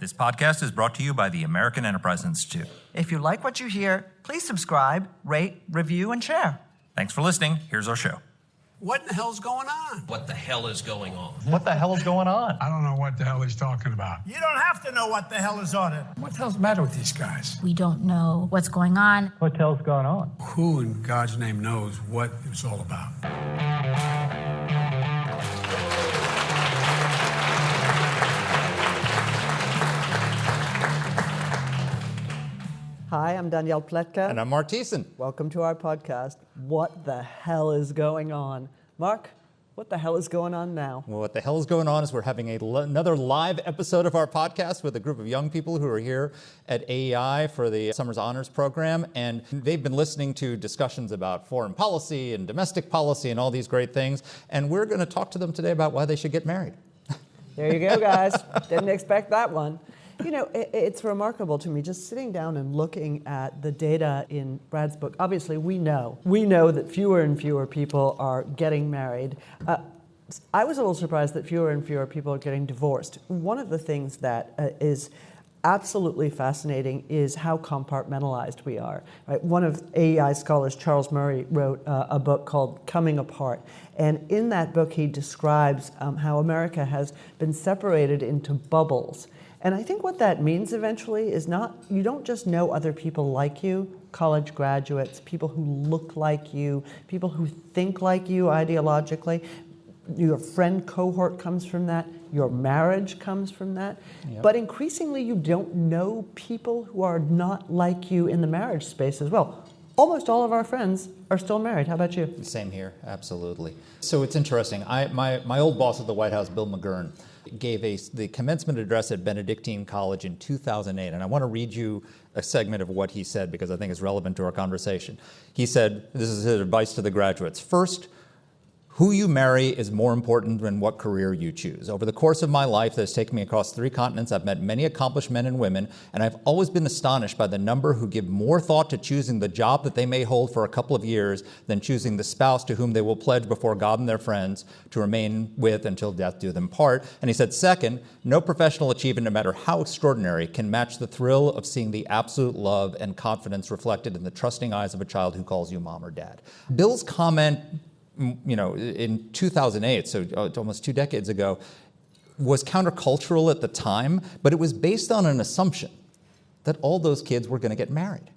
This podcast is brought to you by the American Enterprise Institute. If you like what you hear, please subscribe, rate, review, and share. Thanks for listening. Here's our show. What in the hell's going on? What the hell is going on? What the hell is going on? I don't know what the hell he's talking about. You don't have to know what the hell is on it. What the hell's the matter with these guys? We don't know what's going on. What the hell's going on? Who in God's name knows what it's all about? Hi, I'm Danielle Pletka. And I'm Mark Thiessen. Welcome to our podcast, What the Hell is Going On? Mark, what the hell is going on now? Well, what the hell is going on is we're having another live episode of our podcast with a group of young people who are here at AEI for the Summer's Honors Program. And they've been listening to discussions about foreign policy and domestic policy and all these great things. And we're going to talk to them today about why they should get married. There you go, guys. Didn't expect that one. You know, it's remarkable to me just sitting down and looking at the data in Brad's book. Obviously, we know that fewer and fewer people are getting married. I was a little surprised that fewer and fewer people are getting divorced. One of the things that is absolutely fascinating is how compartmentalized we are. Right? One of AEI scholars, Charles Murray, wrote a book called Coming Apart. And in that book, he describes how America has been separated into bubbles. And I think what that means eventually is you don't just know other people like you, college graduates, people who look like you, people who think like you ideologically. Your friend cohort comes from that. Your marriage comes from that. Yep. But increasingly, you don't know people who are not like you in the marriage space as well. Almost all of our friends are still married. How about you? Same here, absolutely. So it's interesting. My old boss at the White House, Bill McGurn, gave the commencement address at Benedictine College in 2008. And I want to read you a segment of what he said because I think it's relevant to our conversation. He said, this is his advice to the graduates. First, who you marry is more important than what career you choose. Over the course of my life that has taken me across 3 continents, I've met many accomplished men and women, and I've always been astonished by the number who give more thought to choosing the job that they may hold for a couple of years than choosing the spouse to whom they will pledge before God and their friends to remain with until death do them part. And he said, second, no professional achievement, no matter how extraordinary, can match the thrill of seeing the absolute love and confidence reflected in the trusting eyes of a child who calls you mom or dad. Bill's comment, in 2008, so almost 2 decades ago, was countercultural at the time, but it was based on an assumption that all those kids were going to get married.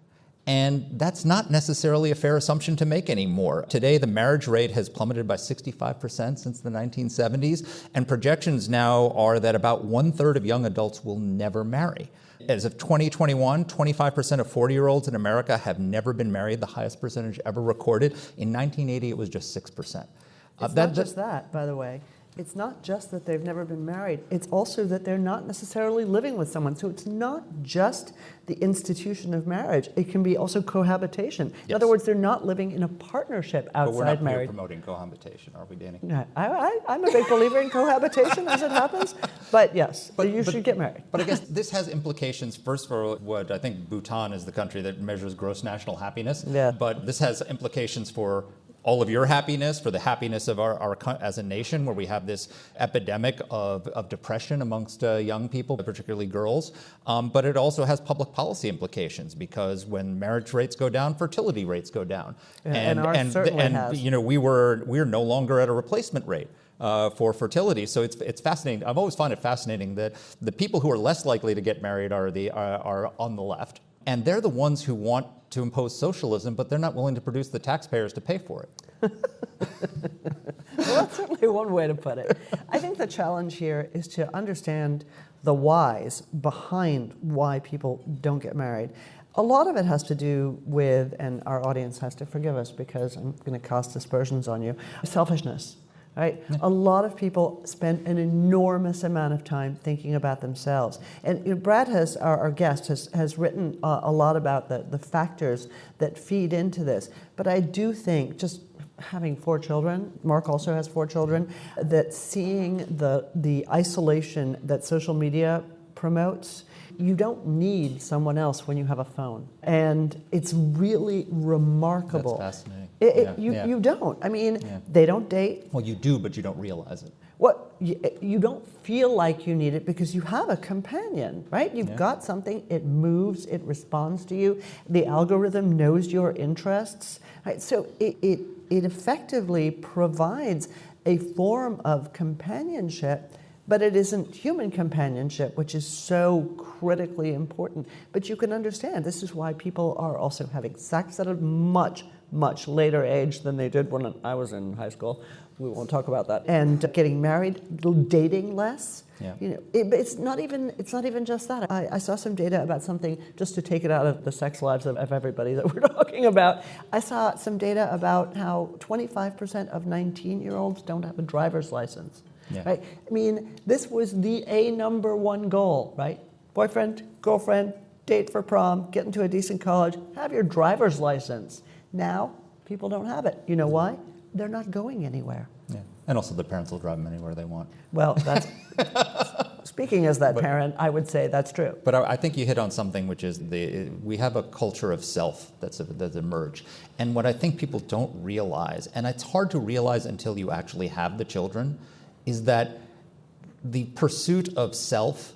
And that's not necessarily a fair assumption to make anymore. Today, the marriage rate has plummeted by 65% since the 1970s, and projections now are that about 1/3 of young adults will never marry. As of 2021, 25% of 40-year-olds in America have never been married, the highest percentage ever recorded. In 1980, it was just 6%. It's not just that, by the way. It's not just that they've never been married. It's also that they're not necessarily living with someone. So it's not just the institution of marriage. It can be also cohabitation. Yes. In other words, they're not living in a partnership outside marriage. But we're not promoting cohabitation, are we, Danny? No, I'm a big believer in cohabitation as it happens. But yes, you should get married. But I guess this has implications, first for what I think Bhutan is the country that measures gross national happiness. Yeah. But this has implications for all of your happiness, for the happiness of our as a nation, where we have this epidemic of depression amongst young people, particularly girls. But it also has public policy implications because when marriage rates go down, fertility rates go down. And ours certainly has. We're no longer at a replacement rate for fertility. So it's fascinating. I've always found it fascinating that the people who are less likely to get married are on the left. And they're the ones who want to impose socialism, but they're not willing to produce the taxpayers to pay for it. Well, that's certainly one way to put it. I think the challenge here is to understand the whys behind why people don't get married. A lot of it has to do with, and our audience has to forgive us because I'm going to cast aspersions on you, selfishness. Right? A lot of people spend an enormous amount of time thinking about themselves. And Brad our guest, has written a lot about the factors that feed into this. But I do think, just having 4 children, Mark also has 4 children, that seeing the isolation that social media promotes, you don't need someone else when you have a phone. And it's really remarkable. That's fascinating. You don't. I mean, they don't date. Well, you do, but you don't realize it. What you don't feel like you need it because you have a companion, right? You've got something. It moves. It responds to you. The algorithm knows your interests, right? So it effectively provides a form of companionship, but it isn't human companionship, which is so critically important. But you can understand this is why people are also having sex at a much later age than they did when I was in high school. We won't talk about that. And getting married, dating less. Yeah. You know, it's not even just that. I saw some data about something, just to take it out of the sex lives of everybody that we're talking about. I saw some data about how 25% of 19-year-olds don't have a driver's license. Yeah. Right? I mean, this was the number one goal, right? Boyfriend, girlfriend, date for prom, get into a decent college, have your driver's license. Now, people don't have it. You know why? They're not going anywhere. Yeah. And also the parents will drive them anywhere they want. Well, that's speaking as that parent, I would say that's true. But I think you hit on something, which is we have a culture of self that's emerged. And what I think people don't realize, and it's hard to realize until you actually have the children, is that the pursuit of self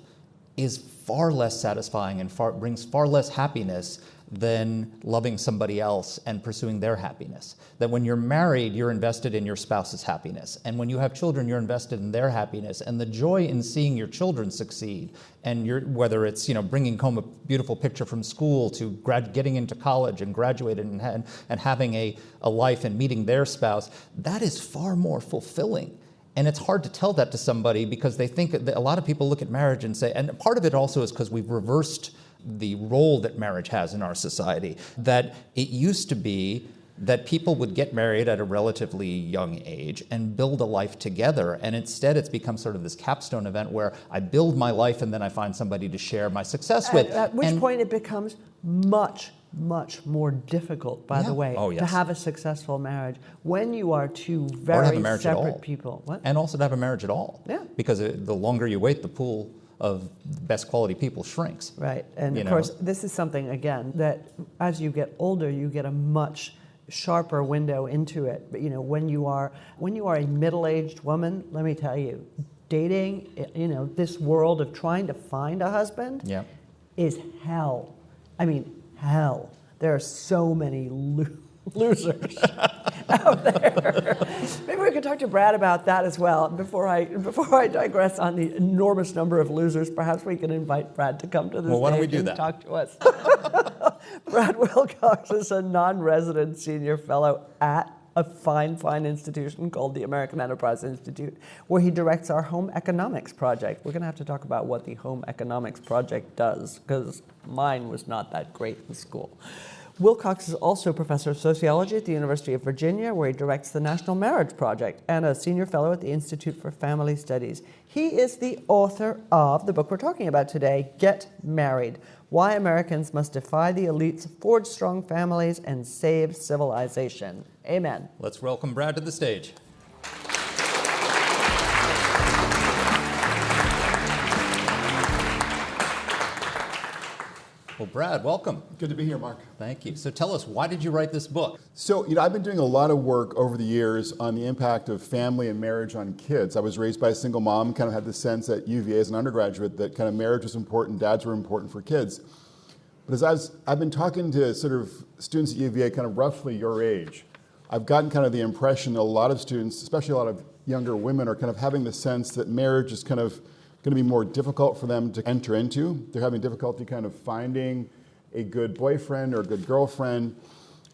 is far less satisfying and brings far less happiness than loving somebody else and pursuing their happiness. That when you're married, you're invested in your spouse's happiness. And when you have children, you're invested in their happiness. And the joy in seeing your children succeed, and whether it's bringing home a beautiful picture from school to getting into college and graduating and having a life and meeting their spouse, that is far more fulfilling. And it's hard to tell that to somebody because they think that a lot of people look at marriage and say, and part of it also is because we've reversed the role that marriage has in our society, that it used to be that people would get married at a relatively young age and build a life together. And instead, it's become sort of this capstone event where I build my life and then I find somebody to share my success with. At which point it becomes much more difficult, by the way, to have a successful marriage when you are two very separate people. What? And also to have a marriage at all. Yeah. Because the longer you wait, the pool of best quality people shrinks. Right. And of course, this is something, again, that as you get older, you get a much sharper window into it. But when you are a middle-aged woman, let me tell you, dating, this world of trying to find a husband is hell. I mean, hell. There are so many losers out there. Maybe we could talk to Brad about that as well. Before I digress on the enormous number of losers, perhaps we can invite Brad to come to the why don't we stage do and that? talk to us. Brad Wilcox is a non-resident senior fellow at a fine institution called the American Enterprise Institute, where he directs our Home Economics Project. We're going to have to talk about what the Home Economics Project does, because mine was not that great in school. Wilcox is also a professor of sociology at the University of Virginia, where he directs the National Marriage Project, and a senior fellow at the Institute for Family Studies. He is the author of the book we're talking about today, Get Married: Why Americans Must Defy the Elites, Forge Strong Families, and Save Civilization. Amen. Let's welcome Brad to the stage. Well, Brad, welcome. Good to be here, Mark. Thank you. So tell us, why did you write this book? So, I've been doing a lot of work over the years on the impact of family and marriage on kids. I was raised by a single mom, kind of had the sense at UVA as an undergraduate that kind of marriage was important, dads were important for kids. But as I've been talking to sort of students at UVA kind of roughly your age, I've gotten kind of the impression that a lot of students, especially a lot of younger women, are kind of having the sense that marriage is kind of going to be more difficult for them to enter into. They're having difficulty kind of finding a good boyfriend or a good girlfriend.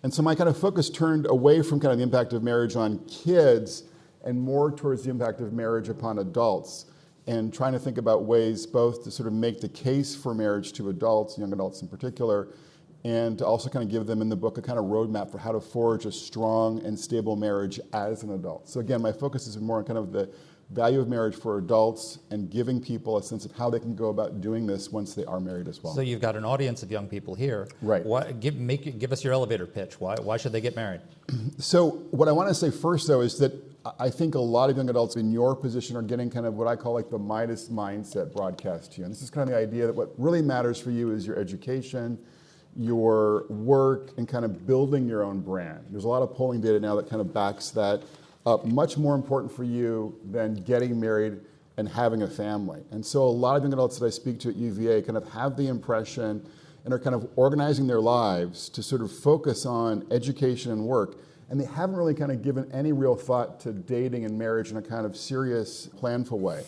And so my kind of focus turned away from kind of the impact of marriage on kids and more towards the impact of marriage upon adults, and trying to think about ways both to sort of make the case for marriage to adults, young adults in particular, and to also kind of give them in the book a kind of roadmap for how to forge a strong and stable marriage as an adult. So again, my focus is more on kind of the value of marriage for adults and giving people a sense of how they can go about doing this once they are married as well. So you've got an audience of young people here. Right. Give us your elevator pitch. Why should they get married? So what I want to say first, though, is that I think a lot of young adults in your position are getting kind of what I call like the Midas mindset broadcast to you. And this is kind of the idea that what really matters for you is your education, your work, and kind of building your own brand. There's a lot of polling data now that kind of backs that up. Much more important for you than getting married and having a family. And so a lot of young adults that I speak to at UVA kind of have the impression and are kind of organizing their lives to sort of focus on education and work. And they haven't really kind of given any real thought to dating and marriage in a kind of serious, planful way.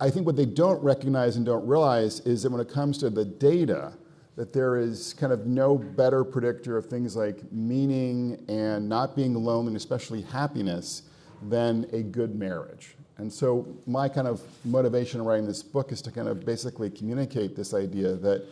I think what they don't recognize and don't realize is that when it comes to the data, that there is kind of no better predictor of things like meaning and not being lonely, and especially happiness, than a good marriage. And so my kind of motivation in writing this book is to kind of basically communicate this idea that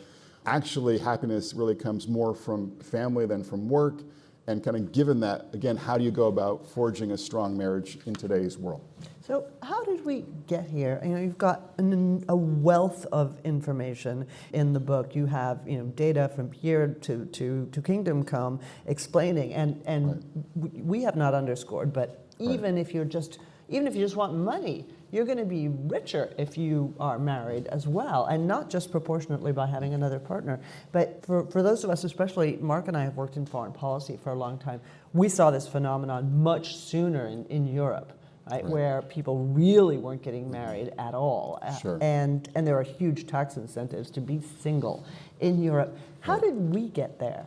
actually happiness really comes more from family than from work. And kind of given that, again, how do you go about forging a strong marriage in today's world? So how did we get here? You've got a wealth of information in the book. You have data from here to Kingdom Come explaining, and we have not underscored, but even if you just want money, you're going to be richer if you are married as well, and not just proportionately by having another partner. But for those of us, especially Mark and I have worked in foreign policy for a long time, we saw this phenomenon much sooner in Europe, right? Where people really weren't getting married at all. Sure. And there are huge tax incentives to be single in Europe. How did we get there?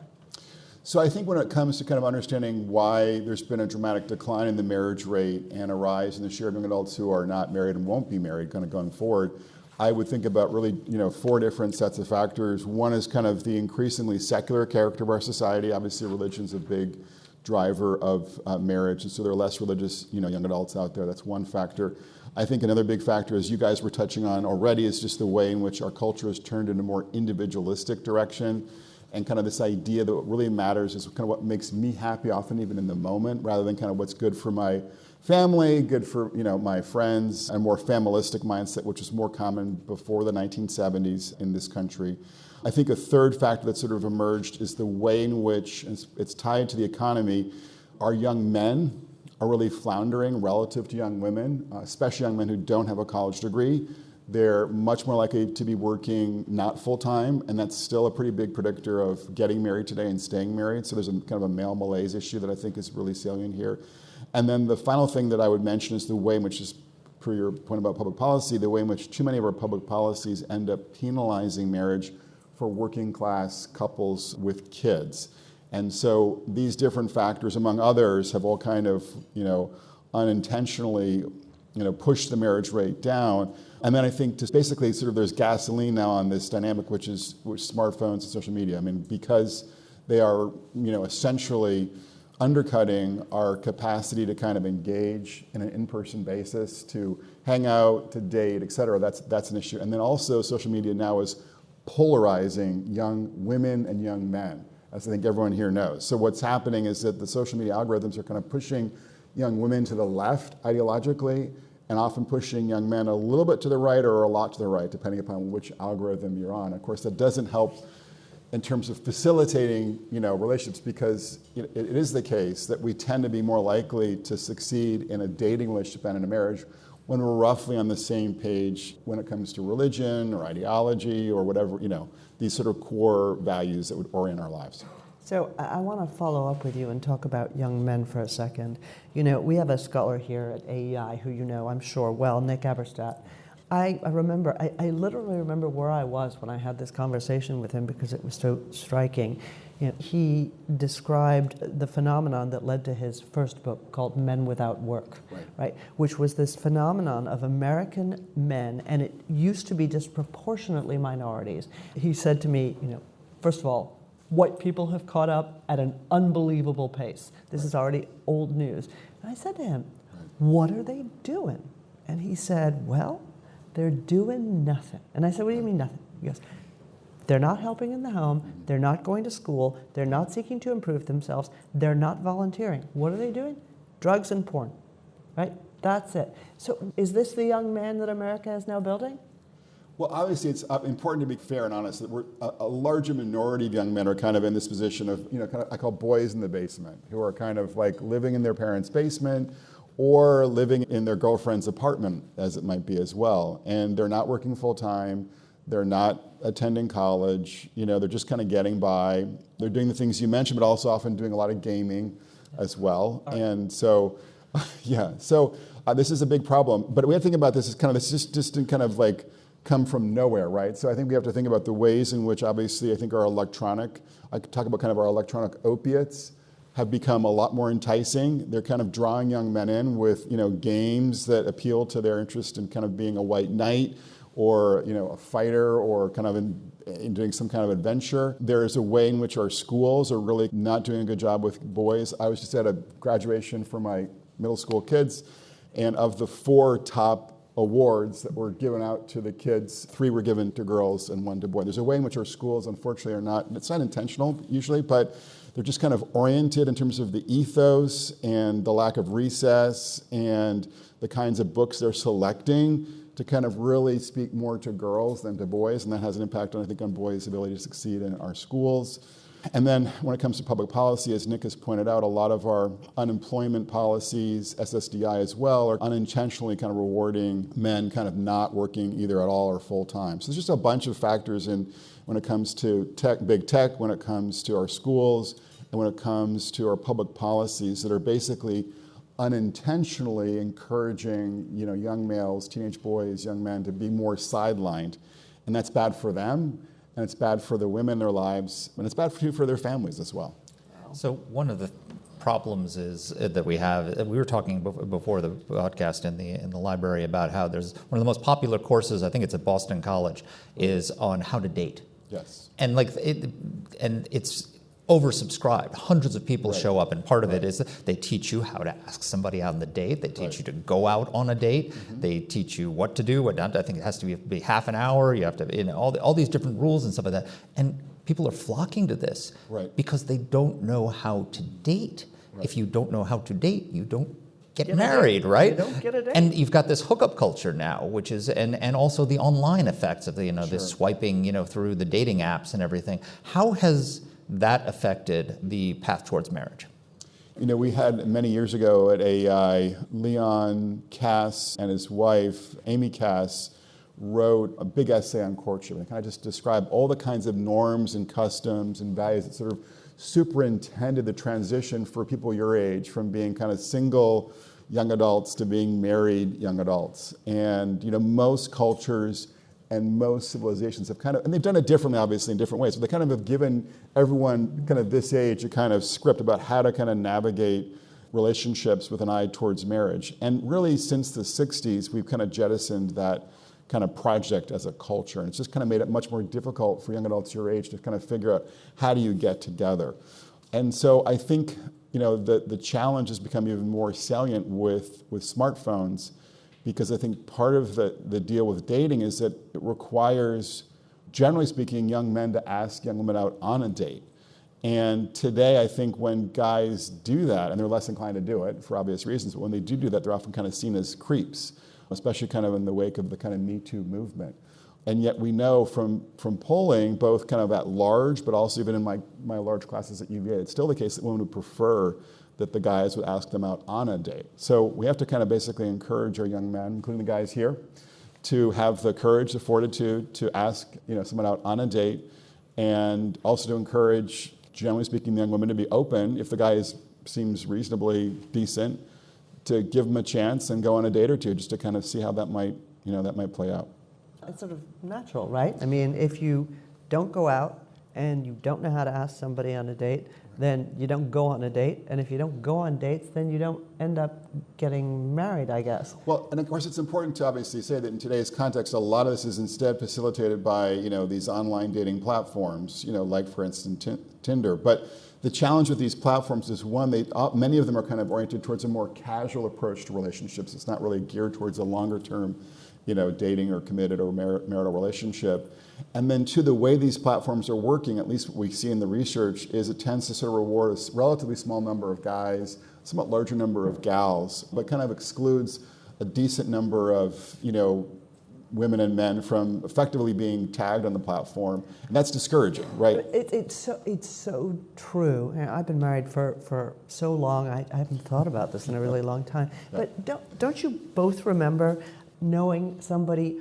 So I think when it comes to kind of understanding why there's been a dramatic decline in the marriage rate and a rise in the share of young adults who are not married and won't be married kind of going forward, I would think about really 4 different sets of factors. One is kind of the increasingly secular character of our society. Obviously, religion's a big driver of marriage, and so there are less religious young adults out there. That's one factor. I think another big factor, as you guys were touching on already, is just the way in which our culture has turned in a more individualistic direction. And kind of this idea that what really matters is kind of what makes me happy, often even in the moment, rather than kind of what's good for my family, good for my friends, a more familistic mindset, which was more common before the 1970s in this country. I think a third factor that sort of emerged is the way in which, and it's tied to the economy, our young men are really floundering relative to young women, especially young men who don't have a college degree. They're much more likely to be working not full-time, and that's still a pretty big predictor of getting married today and staying married. So there's a kind of a male malaise issue that I think is really salient here. And then the final thing that I would mention is the way in which, is per your point about public policy, the way in which too many of our public policies end up penalizing marriage for working class couples with kids. And so these different factors, among others, have all kind of, unintentionally, pushed the marriage rate down. And then I think just basically sort of there's gasoline now on this dynamic, which smartphones and social media. I mean, because they are, essentially undercutting our capacity to kind of engage in an in-person basis, to hang out, to date, et cetera. That's an issue. And then also social media now is polarizing young women and young men, as I think everyone here knows. So what's happening is that the social media algorithms are kind of pushing young women to the left ideologically, and often pushing young men a little bit to the right or a lot to the right, depending upon which algorithm you're on. Of course, that doesn't help in terms of facilitating, relationships, because it is the case that we tend to be more likely to succeed in a dating relationship and in a marriage when we're roughly on the same page when it comes to religion or ideology or whatever, these sort of core values that would orient our lives. So I want to follow up with you and talk about young men for a second. We have a scholar here at AEI who I'm sure well, Nick Eberstadt. I literally remember where I was when I had this conversation with him because it was so striking. He described the phenomenon that led to his first book called Men Without Work, right? Which was this phenomenon of American men, and it used to be disproportionately minorities. He said to me, first of all, white people have caught up at an unbelievable pace. This is already old news. And I said to him, what are they doing? And he said, well, they're doing nothing. And I said, what do you mean nothing? He goes, they're not helping in the home, they're not going to school, they're not seeking to improve themselves, they're not volunteering. What are they doing? Drugs and porn, right? That's it. So is this the young man that America is now building? Well, obviously, it's important to be fair and honest that a larger minority of young men are kind of in this position of, I call boys in the basement, who are kind of like living in their parents' basement or living in their girlfriend's apartment, as it might be as well. And they're not working full time. They're not attending college. They're just kind of getting by. They're doing the things you mentioned, but also often doing a lot of gaming as well. And so, this is a big problem. But we have to think about this as kind of, this just didn't kind of like come from nowhere, right? So I think we have to think about the ways in which obviously I think I could talk about kind of our electronic opiates have become a lot more enticing. They're kind of drawing young men in with, games that appeal to their interest in kind of being a white knight or, a fighter or kind of in doing some kind of adventure. There is a way in which our schools are really not doing a good job with boys. I was just at a graduation for my middle school kids, and of the 4 top awards that were given out to the kids, 3 were given to girls and 1 to boys. There's a way in which our schools, unfortunately, are not, it's not intentional usually, but they're just kind of oriented in terms of the ethos and the lack of recess and the kinds of books they're selecting to kind of really speak more to girls than to boys, and that has an impact on, I think, on boys' ability to succeed in our schools. And then when it comes to public policy, as Nick has pointed out, a lot of our unemployment policies, SSDI as well, are unintentionally kind of rewarding men kind of not working either at all or full time. So there's just a bunch of factors when it comes to big tech, when it comes to our schools, and when it comes to our public policies that are basically unintentionally encouraging, young males, teenage boys, young men to be more sidelined. And that's bad for them, and it's bad for the women in their lives, and it's bad for their families as well. So one of the problems is that we have, we were talking before the podcast in the library about how there's one of the most popular courses, I think it's at Boston College, is on how to date. Yes. And it's oversubscribed. Hundreds of people show up, and part of it is that they teach you how to ask somebody out on the date. They teach you to go out on a date. Mm-hmm. They teach you what to do, what not. I think it has to be half an hour. You have to, all these different rules and stuff like that. And people are flocking to this because they don't know how to date. Right. If you don't know how to date, you don't get married, right? You don't get a date. And you've got this hookup culture now, which is, and also the online effects of the, this swiping, through the dating apps and everything. How has that affected the path towards marriage? We had many years ago at AEI, Leon Cass and his wife, Amy Cass, wrote a big essay on courtship. And kind of just described all the kinds of norms and customs and values that sort of superintended the transition for people your age from being kind of single young adults to being married young adults. And, most cultures and most civilizations have and they've done it differently, obviously, in different ways, but they kind of have given everyone kind of this age a kind of script about how to kind of navigate relationships with an eye towards marriage. And really, since the 60s, we've kind of jettisoned that kind of project as a culture. And it's just kind of made it much more difficult for young adults your age to kind of figure out how do you get together. And so I think, the challenge has become even more salient with smartphones, because I think part of the deal with dating is that it requires, generally speaking, young men to ask young women out on a date. And today, I think when guys do that, and they're less inclined to do it for obvious reasons, but when they do that, they're often kind of seen as creeps, especially kind of in the wake of the kind of Me Too movement. And yet we know from polling, both kind of at large, but also even in my large classes at UVA, it's still the case that women would prefer that the guys would ask them out on a date. So we have to kind of basically encourage our young men, including the guys here, to have the courage, the fortitude to ask someone out on a date, and also to encourage, generally speaking, the young women to be open if the guy seems reasonably decent, to give him a chance and go on a date or two just to kind of see how that might play out. It's sort of natural, right? I mean, if you don't go out and you don't know how to ask somebody on a date, then you don't go on a date. And if you don't go on dates, then you don't end up getting married, I guess. Well, and of course, it's important to obviously say that in today's context, a lot of this is instead facilitated by, these online dating platforms, like, for instance, Tinder. But the challenge with these platforms is, one, many of them are kind of oriented towards a more casual approach to relationships. It's not really geared towards a longer term dating or committed or marital relationship. And then two, the way these platforms are working, at least what we see in the research, is it tends to sort of reward a relatively small number of guys, somewhat larger number of gals, but kind of excludes a decent number of, women and men from effectively being tagged on the platform. And that's discouraging, right? It's so true. I've been married for so long, I haven't thought about this in a really long time. But don't you both remember knowing somebody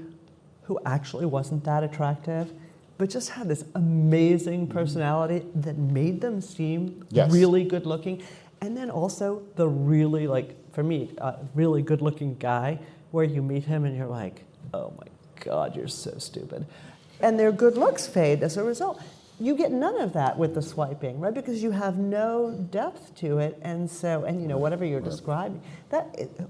who actually wasn't that attractive, but just had this amazing personality that made them seem Yes. really good looking. And then also the really, like, for me, really good looking guy where you meet him and you're like, oh my God, you're so stupid. And their good looks fade as a result. You get none of that with the swiping, right? Because you have no depth to it. And so, and you know, whatever you're describing,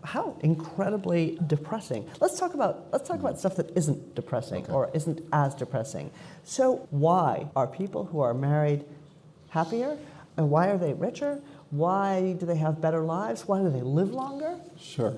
how incredibly depressing. Let's talk about stuff that isn't depressing or isn't as depressing. So why are people who are married happier? And why are they richer? Why do they have better lives? Why do they live longer? Sure.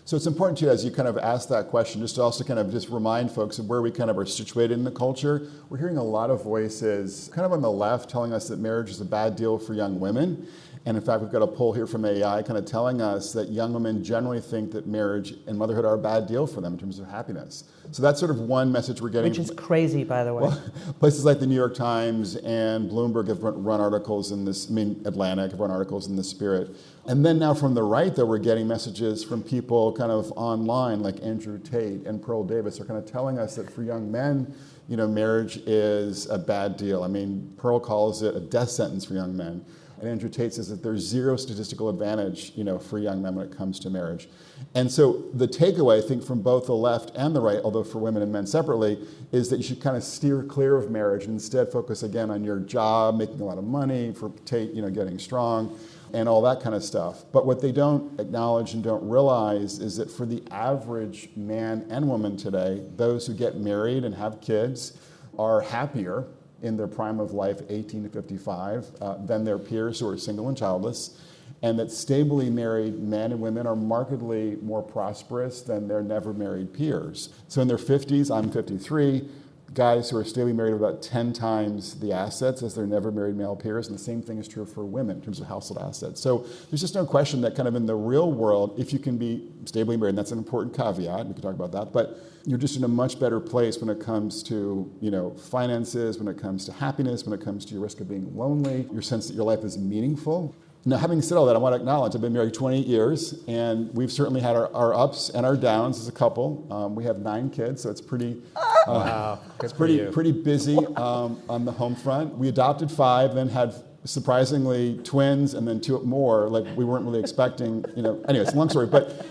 So it's important too, as you kind of ask that question, just to also kind of just remind folks of where we kind of are situated in the culture. We're hearing a lot of voices kind of on the left telling us that marriage is a bad deal for young women. And in fact, we've got a poll here from AI kind of telling us that young women generally think that marriage and motherhood are a bad deal for them in terms of happiness. So that's sort of one message we're getting. Which is crazy, by the way. Well, places like the New York Times and Bloomberg have run articles in this, Atlantic have run articles in this spirit. And then now from the right, though, we're getting messages from people kind of online, like Andrew Tate and Pearl Davis are kind of telling us that for young men, you know, marriage is a bad deal. I mean, Pearl calls it a death sentence for young men. And Andrew Tate says that there's zero statistical advantage, you know, for young men when it comes to marriage. And so the takeaway, I think, from both the left and the right, although for women and men separately, is that you should kind of steer clear of marriage and instead focus again on your job, making a lot of money, for Tate, you know, getting strong, and all that kind of stuff. But what they don't acknowledge and don't realize is that for the average man and woman today, those who get married and have kids are happier in their prime of life, 18 to 55, than their peers who are single and childless, and that stably married men and women are markedly more prosperous than their never married peers. So in their 50s, I'm 53, guys who are stably married have about 10 times the assets as their never married male peers, and the same thing is true for women in terms of household assets. So there's just no question that kind of in the real world, if you can be stably married, and that's an important caveat, we can talk about that, but you're just in a much better place when it comes to, you know, finances, when it comes to happiness, when it comes to your risk of being lonely, your sense that your life is meaningful. Now, having said all that, I want to acknowledge I've been married 28 years, and we've certainly had our ups and our downs as a couple. We have 9 kids, so it's pretty, Wow. it's pretty busy on the home front. We adopted 5, then had surprisingly twins, and then 2 more. Like we weren't really expecting, you know. Anyway, it's a long story, but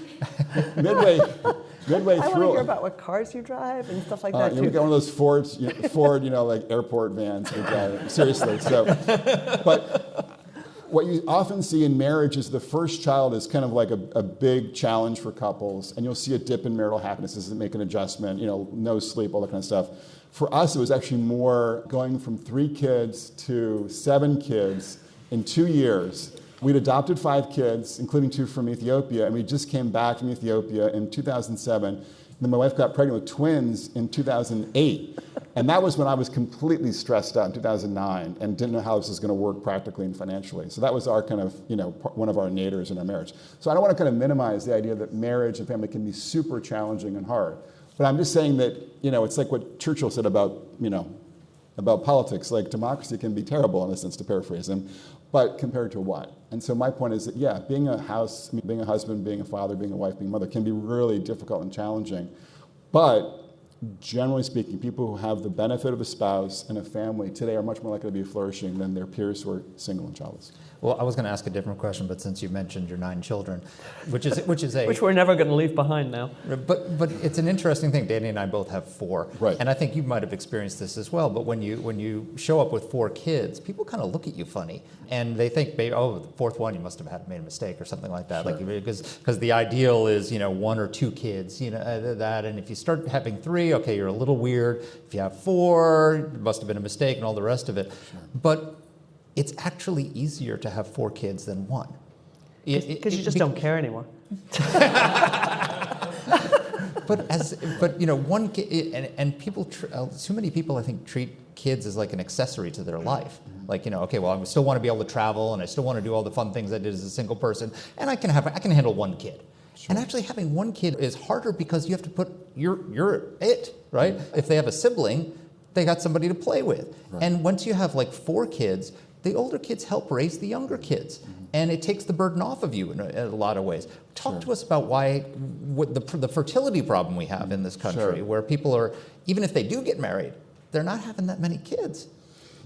midway I want to through. hear about what cars you drive and stuff like that, Yeah, too. we got one of those Ford, you know, like airport vans. We drive. Seriously. So, but what you often see in marriage is the first child is kind of like a big challenge for couples, and you'll see a dip in marital happiness as they make an adjustment, you know, no sleep, all that kind of stuff. For us, it was actually more going from 3 kids to 7 kids in 2 years. We'd adopted 5 kids, including 2 from Ethiopia, and we just came back from Ethiopia in 2007. And then my wife got pregnant with twins in 2008. And that was when I was completely stressed out in 2009 and didn't know how this was going to work practically and financially. So that was our kind of, you know, one of our naders in our marriage. So I don't want to kind of minimize the idea that marriage and family can be super challenging and hard. But I'm just saying that, you know, it's like what Churchill said about, you know, about politics. Like democracy can be terrible in a sense, to paraphrase him, but compared to what? And so my point is that, yeah, being a husband, being a father, being a wife, being a mother can be really difficult and challenging. But generally speaking, people who have the benefit of a spouse and a family today are much more likely to be flourishing than their peers who are single and childless. Well, I was going to ask a different question, but since you mentioned your 9 children, which is a Which we're never going to leave behind now. But it's an interesting thing. Danny and I both have 4, right? And I think you might have experienced this as well. But when you show up with 4 kids, people kind of look at you funny, and they think, oh, the 4th one, you must have made a mistake or something like that. Sure. Like because the ideal is, you know, 1 or 2 kids, you know, that. And if you start having 3, okay, you're a little weird. If you have 4, it must have been a mistake, and all the rest of it. Sure. But it's actually easier to have 4 kids than 1. Because you just don't care anymore. But you know, 1 kid, and people, too many people I think treat kids as like an accessory to their life. Like, you know, okay, well, I still want to be able to travel, and I still want to do all the fun things I did as a single person, and I can handle 1 kid. Sure. And actually having 1 kid is harder because you have to put you're it, right? If they have a sibling, they got somebody to play with. Right. And once you have like 4 kids, the older kids help raise the younger kids. And it takes the burden off of you in a lot of ways. Talk to us about what the fertility problem we have in this country, where people are, even if they do get married, they're not having that many kids.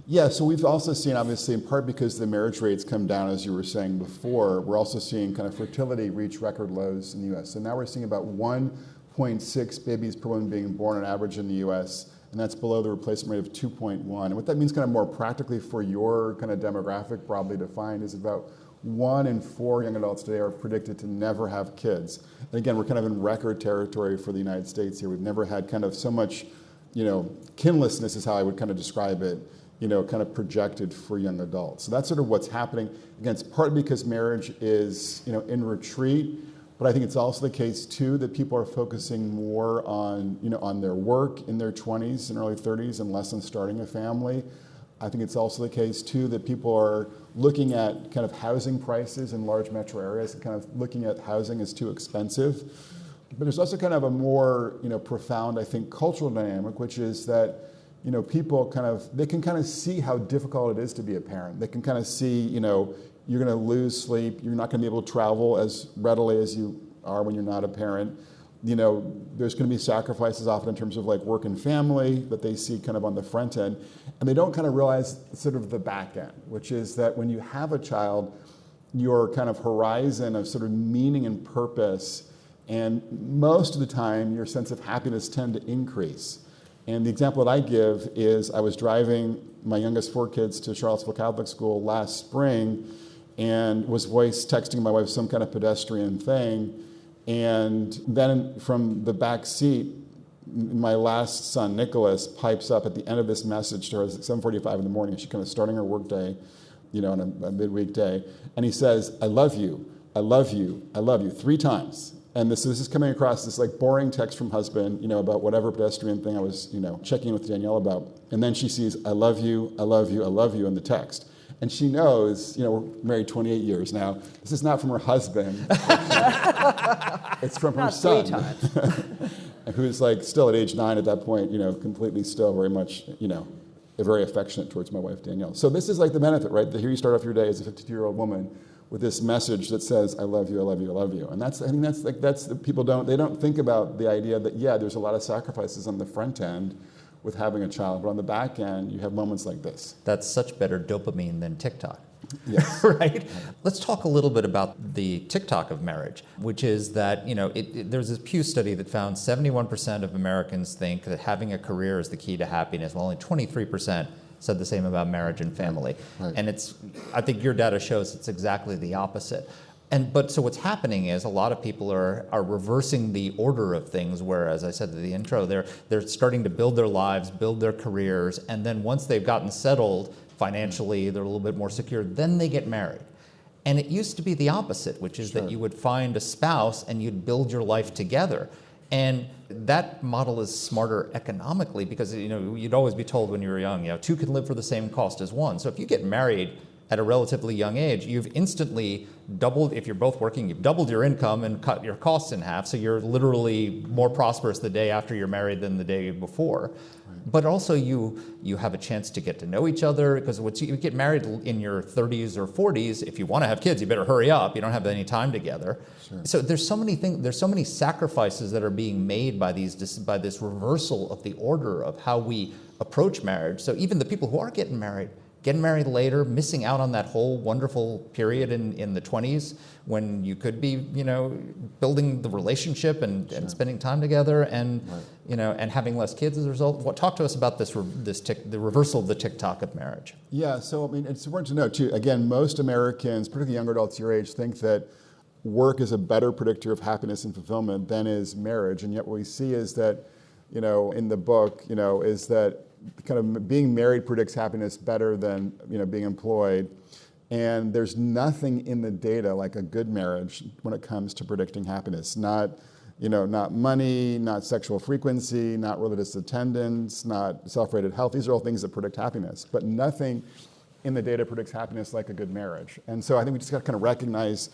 Yeah, so we've also seen, obviously, in part because the marriage rates come down, as you were saying before, we're also seeing kind of fertility reach record lows in the U.S. So now we're seeing about 1.6 babies per woman being born on average in the U.S., and that's below the replacement rate of 2.1. And what that means kind of more practically for your kind of demographic, broadly defined, is about 1 in 4 young adults today are predicted to never have kids. And again, we're kind of in record territory for the United States here. We've never had kind of so much, kinlessness is how I would kind of describe it, kind of projected for young adults. So that's sort of what's happening. Again, it's partly because marriage is, in retreat, but I think it's also the case too that people are focusing more on, on their work in their 20s and early 30s and less on starting a family. I think it's also the case too that people are looking at kind of housing prices in large metro areas and kind of looking at housing as too expensive. But there's also kind of a more, profound, I think, cultural dynamic, which is that, people they can kind of see how difficult it is to be a parent. They can kind of see, you're going to lose sleep. You're not going to be able to travel as readily as you are when you're not a parent. There's going to be sacrifices often in terms of like work and family that they see kind of on the front end. And they don't kind of realize sort of the back end, which is that when you have a child, your kind of horizon of sort of meaning and purpose, and most of the time your sense of happiness tend to increase. And the example that I give is I was driving my youngest 4 kids to Charlottesville Catholic School last spring and was voice texting my wife some kind of pedestrian thing. And then from the back seat, my last son, Nicholas, pipes up at the end of this message to her at 7:45 in the morning. She's kind of starting her work day, on a midweek day. And he says, I love you, I love you, I love you, 3 times. And this is coming across this like boring text from husband, about whatever pedestrian thing I was, checking in with Danielle about. And then she sees, I love you, I love you, I love you in the text. And she knows, we're married 28 years now. This is not from her husband. It's from her son. 3 times. Who's like still at age 9 at that point, completely still very much, very affectionate towards my wife, Danielle. So this is like the benefit, right? That here you start off your day as a 52-year-old woman with this message that says, I love you, I love you, I love you. And that's the people don't think about the idea that, there's a lot of sacrifices on the front end with having a child, but on the back end, you have moments like this. That's such better dopamine than TikTok. Yes. Right? Let's talk a little bit about the TikTok of marriage, which is that, there's this Pew study that found 71% of Americans think that having a career is the key to happiness, while only 23% said the same about marriage and family. Right. And I think your data shows it's exactly the opposite. So what's happening is a lot of people are reversing the order of things, where, as I said in the intro, they're starting to build their lives, build their careers, and then once they've gotten settled financially, they're a little bit more secure, then they get married. And it used to be the opposite, which is that you would find a spouse and you'd build your life together. And that model is smarter economically because, you'd always be told when you were young, 2 can live for the same cost as 1. So if you get married at a relatively young age, you've instantly doubled, if you're both working, you've doubled your income and cut your costs in half. So you're literally more prosperous the day after you're married than the day before. Right. But also you have a chance to get to know each other, because once you get married in your 30s or 40s, if you want to have kids, you better hurry up. You don't have any time together. Sure. So there's so many things, there's so many sacrifices that are being made by this reversal of the order of how we approach marriage. So even the people who are getting married later, missing out on that whole wonderful period in the 20s when you could be, building the relationship and spending time together and, and having less kids as a result. Talk to us about the reversal of the TikTok of marriage. Yeah, so it's important to know too, again, most Americans, particularly younger adults your age, think that work is a better predictor of happiness and fulfillment than is marriage. And yet what we see is that, in the book, is that kind of being married predicts happiness better than being employed, and there's nothing in the data like a good marriage when it comes to predicting happiness. Not money, not sexual frequency, not religious attendance, not self-rated health. These are all things that predict happiness, but nothing in the data predicts happiness like a good marriage. And so I think we just got to kind of recognize,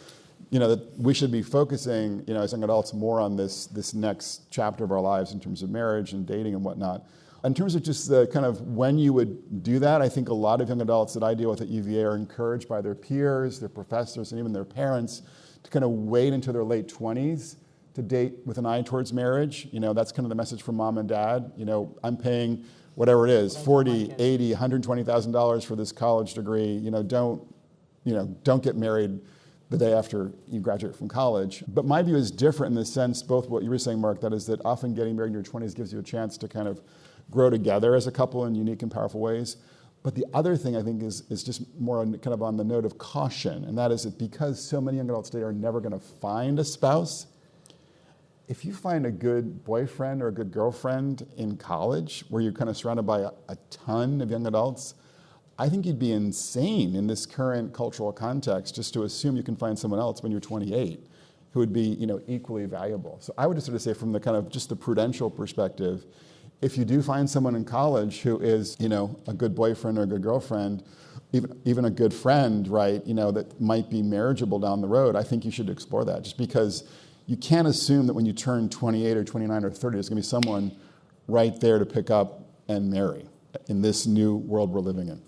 that we should be focusing, as young adults, more on this next chapter of our lives in terms of marriage and dating and whatnot, In terms of just the kind of when you would do that, I think a lot of young adults that I deal with at UVA are encouraged by their peers, their professors, and even their parents to kind of wait until their late 20s to date with an eye towards marriage. That's kind of the message from mom and dad. I'm paying whatever it is, $40, $80, $120,000 for this college degree. Don't get married the day after you graduate from college. But my view is different in the sense, both what you were saying, Mark, that is that often getting married in your 20s gives you a chance to kind of grow together as a couple in unique and powerful ways. But the other thing I think is just more kind of on the note of caution, and that is that because so many young adults today are never going to find a spouse, if you find a good boyfriend or a good girlfriend in college where you're kind of surrounded by a ton of young adults, I think you'd be insane in this current cultural context just to assume you can find someone else when you're 28 who would be, equally valuable. So I would just sort of say from the kind of just the prudential perspective, if you do find someone in college who is, a good boyfriend or a good girlfriend, even a good friend, right, that might be marriageable down the road, I think you should explore that, just because you can't assume that when you turn 28 or 29 or 30, there's going to be someone right there to pick up and marry in this new world we're living in.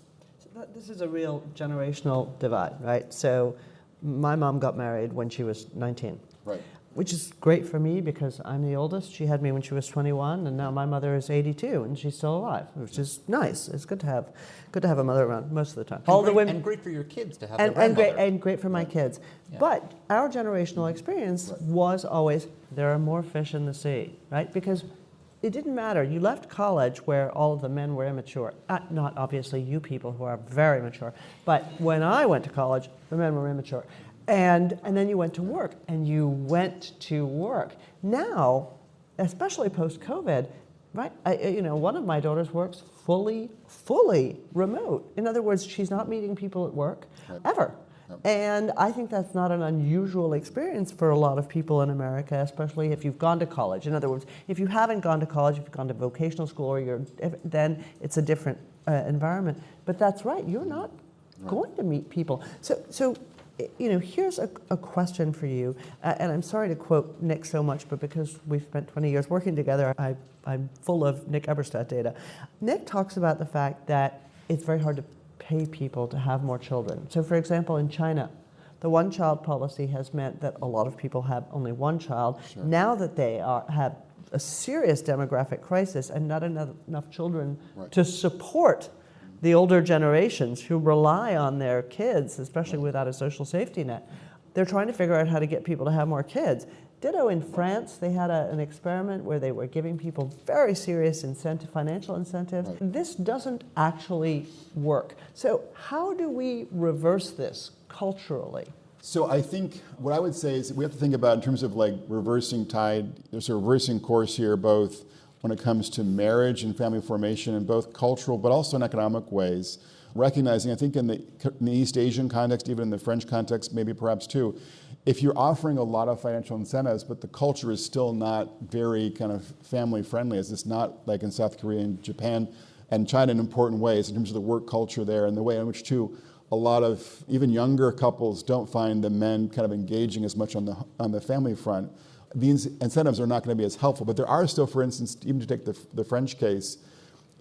This is a real generational divide, right? So my mom got married when she was 19. Right. Which is great for me because I'm the oldest. She had me when she was 21, and now my mother is 82, and she's still alive, which is nice. It's good to have a mother around most of the time. And great for your kids to have their grandmother. And great for my kids. Yeah. But our generational experience was always, there are more fish in the sea, right? Because it didn't matter. You left college where all of the men were immature. Not obviously you people who are very mature, but when I went to college, the men were immature. And then you went to work, and you went to work. Now, especially post-COVID, right? One of my daughters works fully remote. In other words, she's not meeting people at work ever. And I think that's not an unusual experience for a lot of people in America, especially if you've gone to college. In other words, if you haven't gone to college, if you've gone to vocational school, then it's a different environment. But that's right, you're not going to meet people. So here's a question for you, and I'm sorry to quote Nick so much, but because we've spent 20 years working together, I'm full of Nick Eberstadt data. Nick talks about the fact that it's very hard to pay people to have more children. So for example, in China, the one-child policy has meant that a lot of people have only one child. Sure. Now that they have a serious demographic crisis and not enough children to support the older generations who rely on their kids, especially without a social safety net, they're trying to figure out how to get people to have more kids. Ditto in France, they had an experiment where they were giving people very serious financial incentives. Right. This doesn't actually work. So how do we reverse this culturally? So I think what I would say is we have to think about in terms of like reversing tide, there's a reversing course here, both when it comes to marriage and family formation in both cultural but also in economic ways. Recognizing, I think in the East Asian context, even in the French context, maybe perhaps too, if you're offering a lot of financial incentives, but the culture is still not very kind of family friendly, as it's not like in South Korea and Japan and China in important ways in terms of the work culture there and the way in which too a lot of even younger couples don't find the men kind of engaging as much on the family front. These incentives are not going to be as helpful, but there are still, for instance, even to take the French case,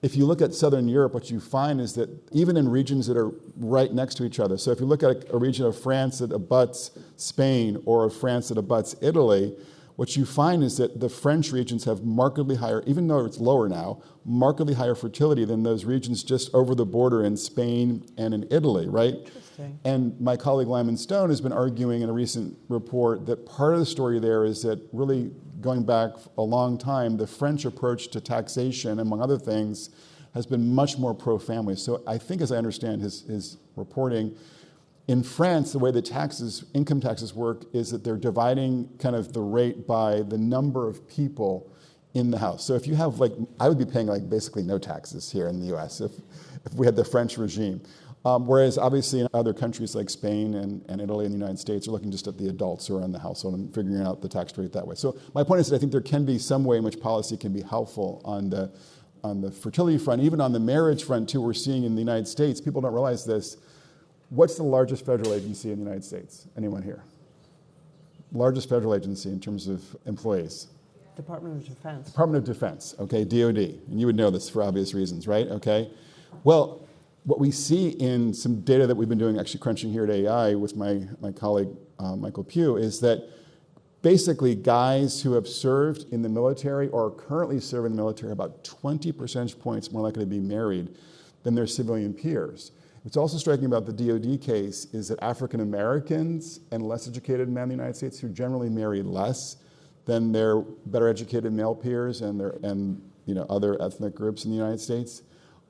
if you look at Southern Europe, what you find is that even in regions that are right next to each other, so if you look at a region of France that abuts Spain or of France that abuts Italy, what you find is that the French regions have markedly higher, even though it's lower now, markedly higher fertility than those regions just over the border in Spain and in Italy, right? Interesting. And my colleague Lyman Stone has been arguing in a recent report that part of the story there is that really going back a long time, the French approach to taxation, among other things, has been much more pro-family. So I think, as I understand his reporting, in France, the way the income taxes work is that they're dividing kind of the rate by the number of people in the house. So if you have I would be paying basically no taxes here in the US if we had the French regime. Whereas obviously in other countries like Spain and Italy and the United States are looking just at the adults who are in the household and figuring out the tax rate that way. So my point is that I think there can be some way in which policy can be helpful on the fertility front, even on the marriage front too. We're seeing in the United States, people don't realize this. What's the largest federal agency in the United States? Anyone here? Largest federal agency in terms of employees? Department of Defense. Department of Defense, okay, DOD. And you would know this for obvious reasons, right? Okay. Well, what we see in some data that we've been doing, actually crunching here at AI with my colleague Michael Pugh, is that basically guys who have served in the military or are currently serving in the military are about 20 percentage points more likely to be married than their civilian peers. What's also striking about the DOD case is that African Americans and less educated men in the United States who generally marry less than their better educated male peers and other ethnic groups in the United States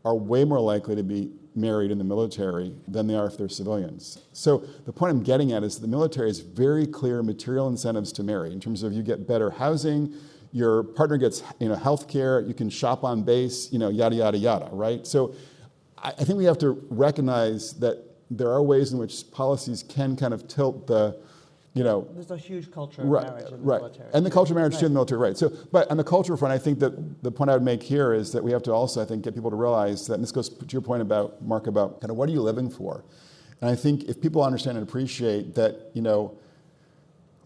are way more likely to be married in the military than they are if they're civilians. So the point I'm getting at is the military has very clear material incentives to marry in terms of you get better housing, your partner gets health care, you can shop on base, yada, yada, yada, right? So I think we have to recognize that there are ways in which policies can kind of tilt the, There's a huge culture of marriage in the military. And the culture of marriage too in the military, right. So, but on the cultural front, I think that the point I would make here is that we have to also, I think, get people to realize that, and this goes to your point about, Mark, about kind of what are you living for? And I think if people understand and appreciate that,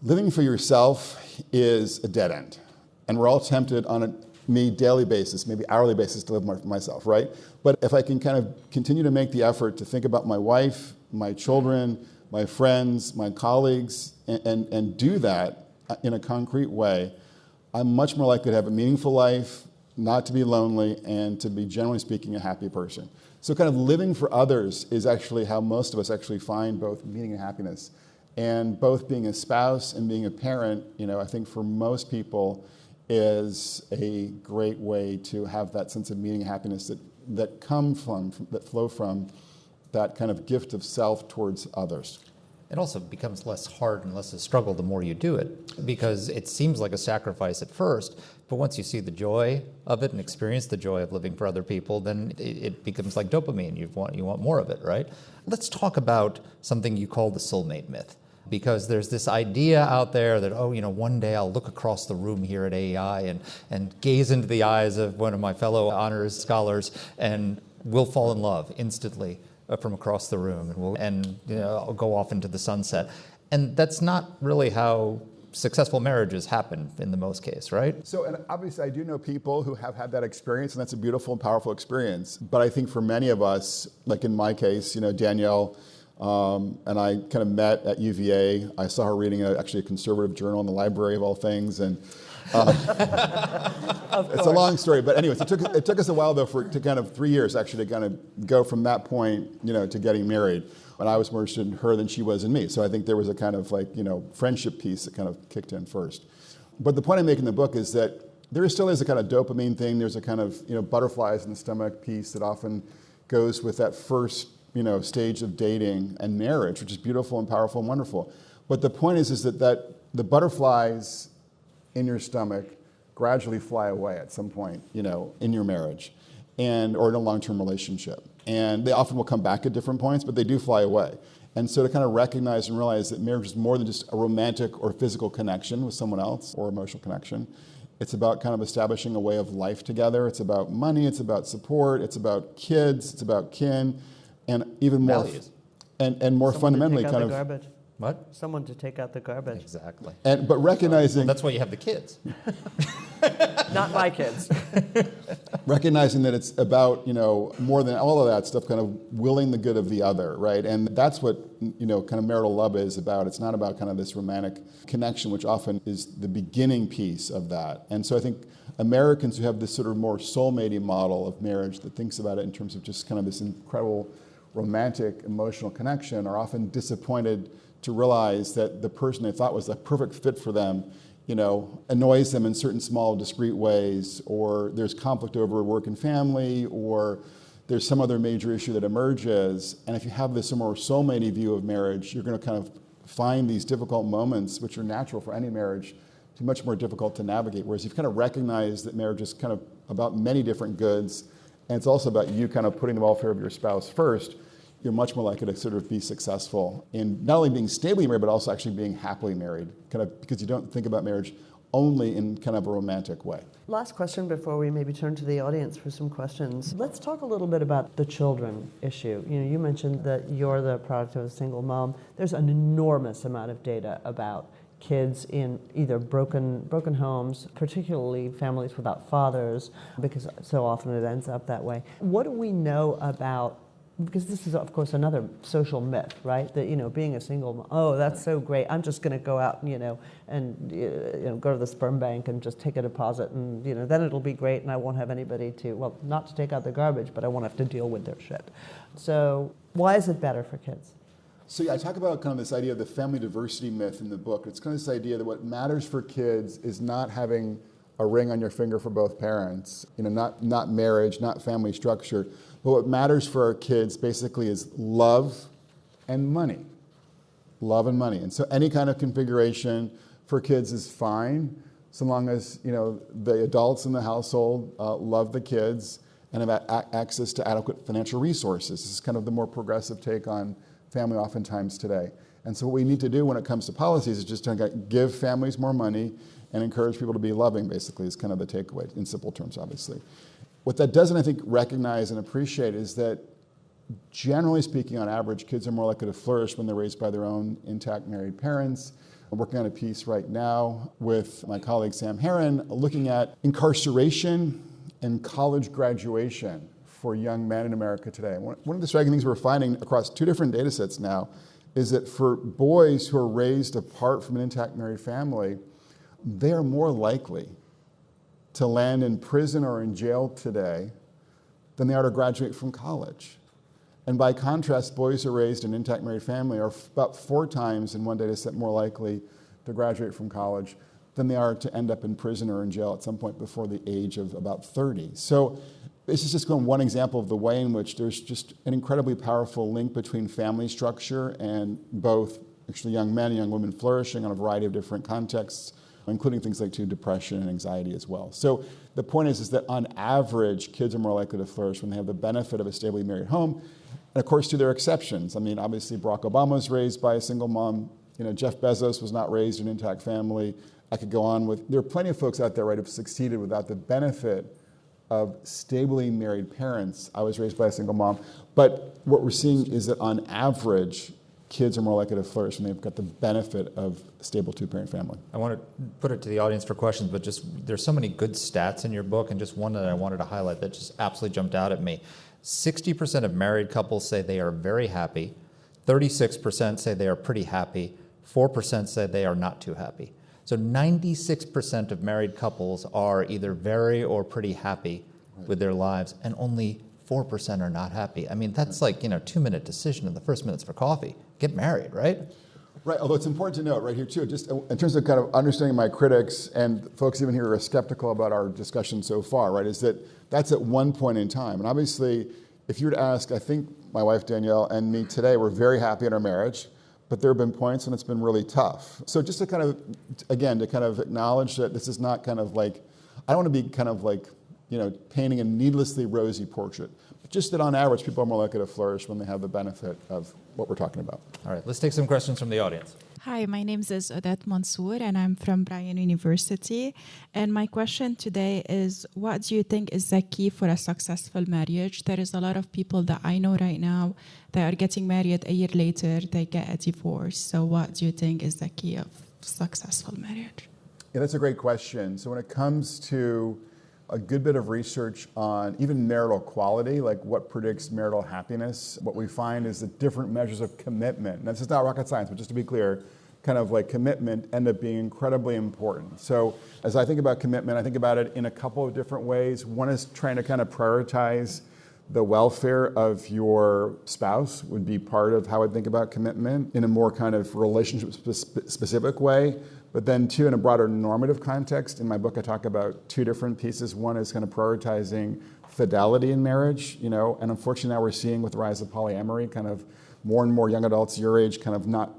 living for yourself is a dead end. And we're all tempted on a daily basis, maybe hourly basis to live for myself, right? But if I can kind of continue to make the effort to think about my wife, my children, my friends, my colleagues, and do that in a concrete way, I'm much more likely to have a meaningful life, not to be lonely, and to be, generally speaking, a happy person. So kind of living for others is actually how most of us actually find both meaning and happiness. And both being a spouse and being a parent, I think for most people is a great way to have that sense of meaning and happiness that flow from that kind of gift of self towards others. It also becomes less hard and less a struggle the more you do it, because it seems like a sacrifice at first, but once you see the joy of it and experience the joy of living for other people, then it becomes like dopamine. You want more of it, right? Let's talk about something you call the soulmate myth, because there's this idea out there that, one day I'll look across the room here at AEI and gaze into the eyes of one of my fellow honors scholars and we'll fall in love instantly from across the room, and I'll go off into the sunset. And that's not really how successful marriages happen in the most case, right? So, and obviously I do know people who have had that experience, and that's a beautiful and powerful experience. But I think for many of us, like in my case, Danielle and I kind of met at UVA. I saw her reading actually a conservative journal in the library of all things, and it's a long story. But anyways, it took us a while though to kind of 3 years actually to kind of go from that point, to getting married. And I was more interested in her than she was in me. So I think there was a kind of friendship piece that kind of kicked in first. But the point I make in the book is that there still is a kind of dopamine thing. There's a kind of butterflies in the stomach piece that often goes with that first stage of dating and marriage, which is beautiful and powerful and wonderful. But the point is that the butterflies in your stomach gradually fly away at some point, in your marriage or in a long-term relationship. And they often will come back at different points, but they do fly away. And so to kind of recognize and realize that marriage is more than just a romantic or physical connection with someone else or emotional connection. It's about kind of establishing a way of life together. It's about money. It's about support. It's about kids. It's about kin. And even more, values. And more fundamentally, kind of garbage. What? Someone to take out the garbage. Exactly. But recognizing that's why you have the kids. Not my kids. Recognizing that it's about more than all of that stuff, kind of willing the good of the other, right? And that's what kind of marital love is about. It's not about kind of this romantic connection, which often is the beginning piece of that. And so I think Americans who have this sort of more soulmate-y model of marriage that thinks about it in terms of just kind of this incredible romantic emotional connection are often disappointed to realize that the person they thought was the perfect fit for them annoys them in certain small, discrete ways, or there's conflict over work and family, or there's some other major issue that emerges. And if you have this more soulmate-y view of marriage, you're going to kind of find these difficult moments, which are natural for any marriage, to be much more difficult to navigate. Whereas you've kind of recognized that marriage is kind of about many different goods, and it's also about you kind of putting the welfare of your spouse first, you're much more likely to sort of be successful in not only being stably married, but also actually being happily married, kind of because you don't think about marriage only in kind of a romantic way. Last question before we maybe turn to the audience for some questions. Let's talk a little bit about the children issue. You mentioned that you're the product of a single mom. There's an enormous amount of data about kids in either broken homes, particularly families without fathers, because so often it ends up that way. What do we know about, because this is, of course, another social myth, right? That, being a single mom, oh, that's so great. I'm just going to go out and go to the sperm bank and just take a deposit, and, then it'll be great, and I won't have anybody not to take out the garbage, but I won't have to deal with their shit. So why is it better for kids? So yeah, I talk about kind of this idea of the family diversity myth in the book. It's kind of this idea that what matters for kids is not having a ring on your finger for both parents, not marriage, not family structure. But what matters for our kids basically is love and money. Love and money. And so any kind of configuration for kids is fine, so long as the adults in the household love the kids and have access to adequate financial resources. This is kind of the more progressive take on family oftentimes today. And so what we need to do when it comes to policies is just to give families more money and encourage people to be loving, basically, is kind of the takeaway, in simple terms, obviously. What that doesn't, I think, recognize and appreciate is that, generally speaking, on average, kids are more likely to flourish when they're raised by their own intact married parents. I'm working on a piece right now with my colleague Sam Herron looking at incarceration and college graduation for young men in America today. And one of the striking things we're finding across two different data sets now is that for boys who are raised apart from an intact married family, they are more likely to land in prison or in jail today than they are to graduate from college. And by contrast, boys who are raised in an intact married family are about 4 times in one data set more likely to graduate from college than they are to end up in prison or in jail at some point before the age of about 30. So this is just one example of the way in which there's just an incredibly powerful link between family structure and both actually young men and young women flourishing on a variety of different contexts, including things like depression and anxiety as well. So the point is that on average, kids are more likely to flourish when they have the benefit of a stably married home. And of course, there are exceptions. I mean, obviously, Barack Obama was raised by a single mom. Jeff Bezos was not raised in an intact family. I could go on with, there are plenty of folks out there, right, who've succeeded without the benefit of stably married parents. I was raised by a single mom. But what we're seeing is that on average, kids are more likely to flourish when they've got the benefit of a stable 2-parent family. I want to put it to the audience for questions, but just there's so many good stats in your book, and just one that I wanted to highlight that just absolutely jumped out at me. 60% of married couples say they are very happy. 36% say they are pretty happy. 4% say they are not too happy. So 96% of married couples are either very or pretty happy with their lives, and only 4% are not happy. I mean, that's like, 2-minute decision in the first minutes for coffee. Get married, right? Right, although it's important to note right here too, just in terms of kind of understanding my critics and folks even here who are skeptical about our discussion so far, right, is that that's at one point in time. And obviously, if you were to ask, I think my wife Danielle and me today, we're very happy in our marriage, but there have been points when it's been really tough. So just to kind of, again, to kind of acknowledge that this is not kind of like, I don't want to be kind of like, painting a needlessly rosy portrait. But just that on average, people are more likely to flourish when they have the benefit of what we're talking about. All right, let's take some questions from the audience. Hi, my name is Odette Mansour, and I'm from Bryan University. And my question today is, what do you think is the key for a successful marriage? There is a lot of people that I know right now that are getting married a year later, they get a divorce. So what do you think is the key of successful marriage? Yeah, that's a great question. So when it comes to a good bit of research on even marital quality, like what predicts marital happiness, what we find is that different measures of commitment, and this is not rocket science, but just to be clear, kind of like commitment end up being incredibly important. So as I think about commitment, I think about it in a couple of different ways. One is trying to kind of prioritize the welfare of your spouse would be part of how I think about commitment in a more kind of relationship specific way. But then two, in a broader normative context, in my book I talk about 2 different pieces. One is kind of prioritizing fidelity in marriage, and unfortunately now we're seeing with the rise of polyamory, kind of more and more young adults your age kind of not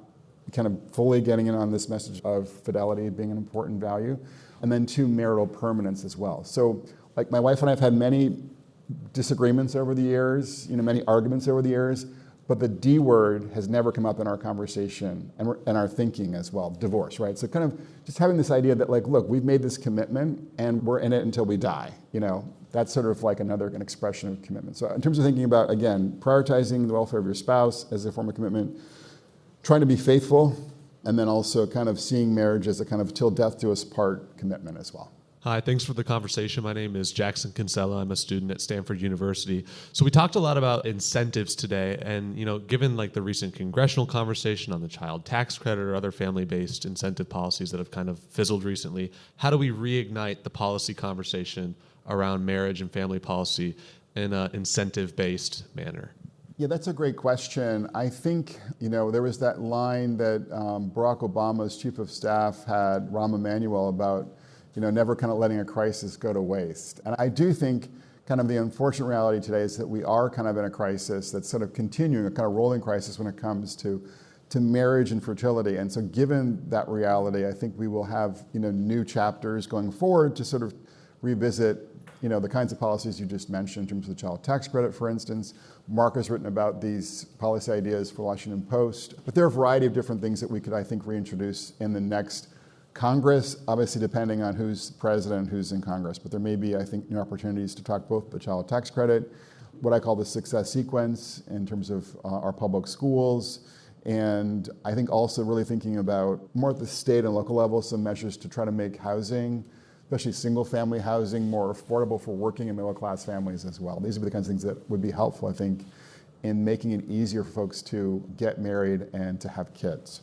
kind of fully getting in on this message of fidelity being an important value. And then 2, marital permanence as well. So like my wife and I have had many disagreements over the years, many arguments over the years, but the D word has never come up in our conversation and our thinking as well, divorce, right? So kind of just having this idea that like, look, we've made this commitment and we're in it until we die, that's sort of like an expression of commitment. So in terms of thinking about, again, prioritizing the welfare of your spouse as a form of commitment, trying to be faithful and then also kind of seeing marriage as a kind of till death do us part commitment as well. Hi, thanks for the conversation. My name is Jackson Kinsella. I'm a student at Stanford University. So we talked a lot about incentives today, and given like the recent congressional conversation on the child tax credit or other family-based incentive policies that have kind of fizzled recently, how do we reignite the policy conversation around marriage and family policy in an incentive-based manner? Yeah, that's a great question. I think, there was that line that Barack Obama's chief of staff had, Rahm Emanuel, about never kind of letting a crisis go to waste. And I do think kind of the unfortunate reality today is that we are kind of in a crisis that's sort of continuing, a kind of rolling crisis when it comes to marriage and fertility. And so given that reality, I think we will have, new chapters going forward to sort of revisit, the kinds of policies you just mentioned in terms of the child tax credit, for instance. Mark has written about these policy ideas for Washington Post. But there are a variety of different things that we could, I think, reintroduce in the next Congress, obviously depending on who's president, who's in Congress. But there may be, I think, new opportunities to talk both the child tax credit, what I call the success sequence in terms of our public schools, and I think also really thinking about more at the state and local level, some measures to try to make housing, especially single-family housing, more affordable for working and middle-class families as well. These would be the kinds of things that would be helpful, I think, in making it easier for folks to get married and to have kids.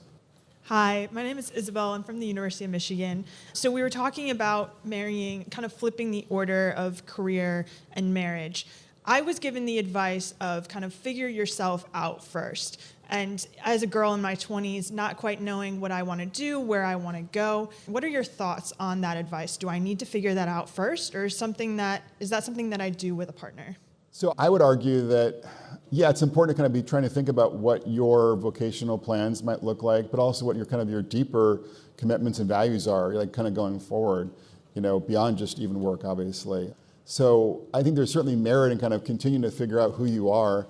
Hi, my name is Isabel. I'm from the University of Michigan. So we were talking about marrying, kind of flipping the order of career and marriage. I was given the advice of kind of figure yourself out first. And as a girl in my 20s, not quite knowing what I want to do, where I want to go. What are your thoughts on that advice? Do I need to figure that out first, or is that something that I do with a partner? So I would argue that, yeah, it's important to kind of be trying to think about what your vocational plans might look like, but also what your deeper commitments and values are, like kind of going forward, beyond just even work, obviously. So I think there's certainly merit in kind of continuing to figure out who you are.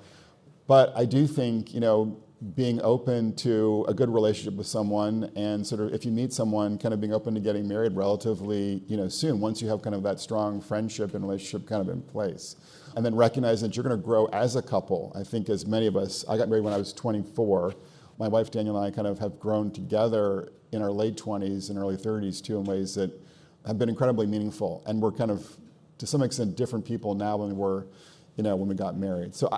But I do think, being open to a good relationship with someone, and sort of if you meet someone, kind of being open to getting married relatively, soon, once you have kind of that strong friendship and relationship kind of in place. And then recognizing that you're going to grow as a couple. I think as many of us, I got married when I was 24. My wife Danielle and I kind of have grown together in our late 20s and early 30s too, in ways that have been incredibly meaningful. And we're kind of, to some extent, different people now than we were when we got married. So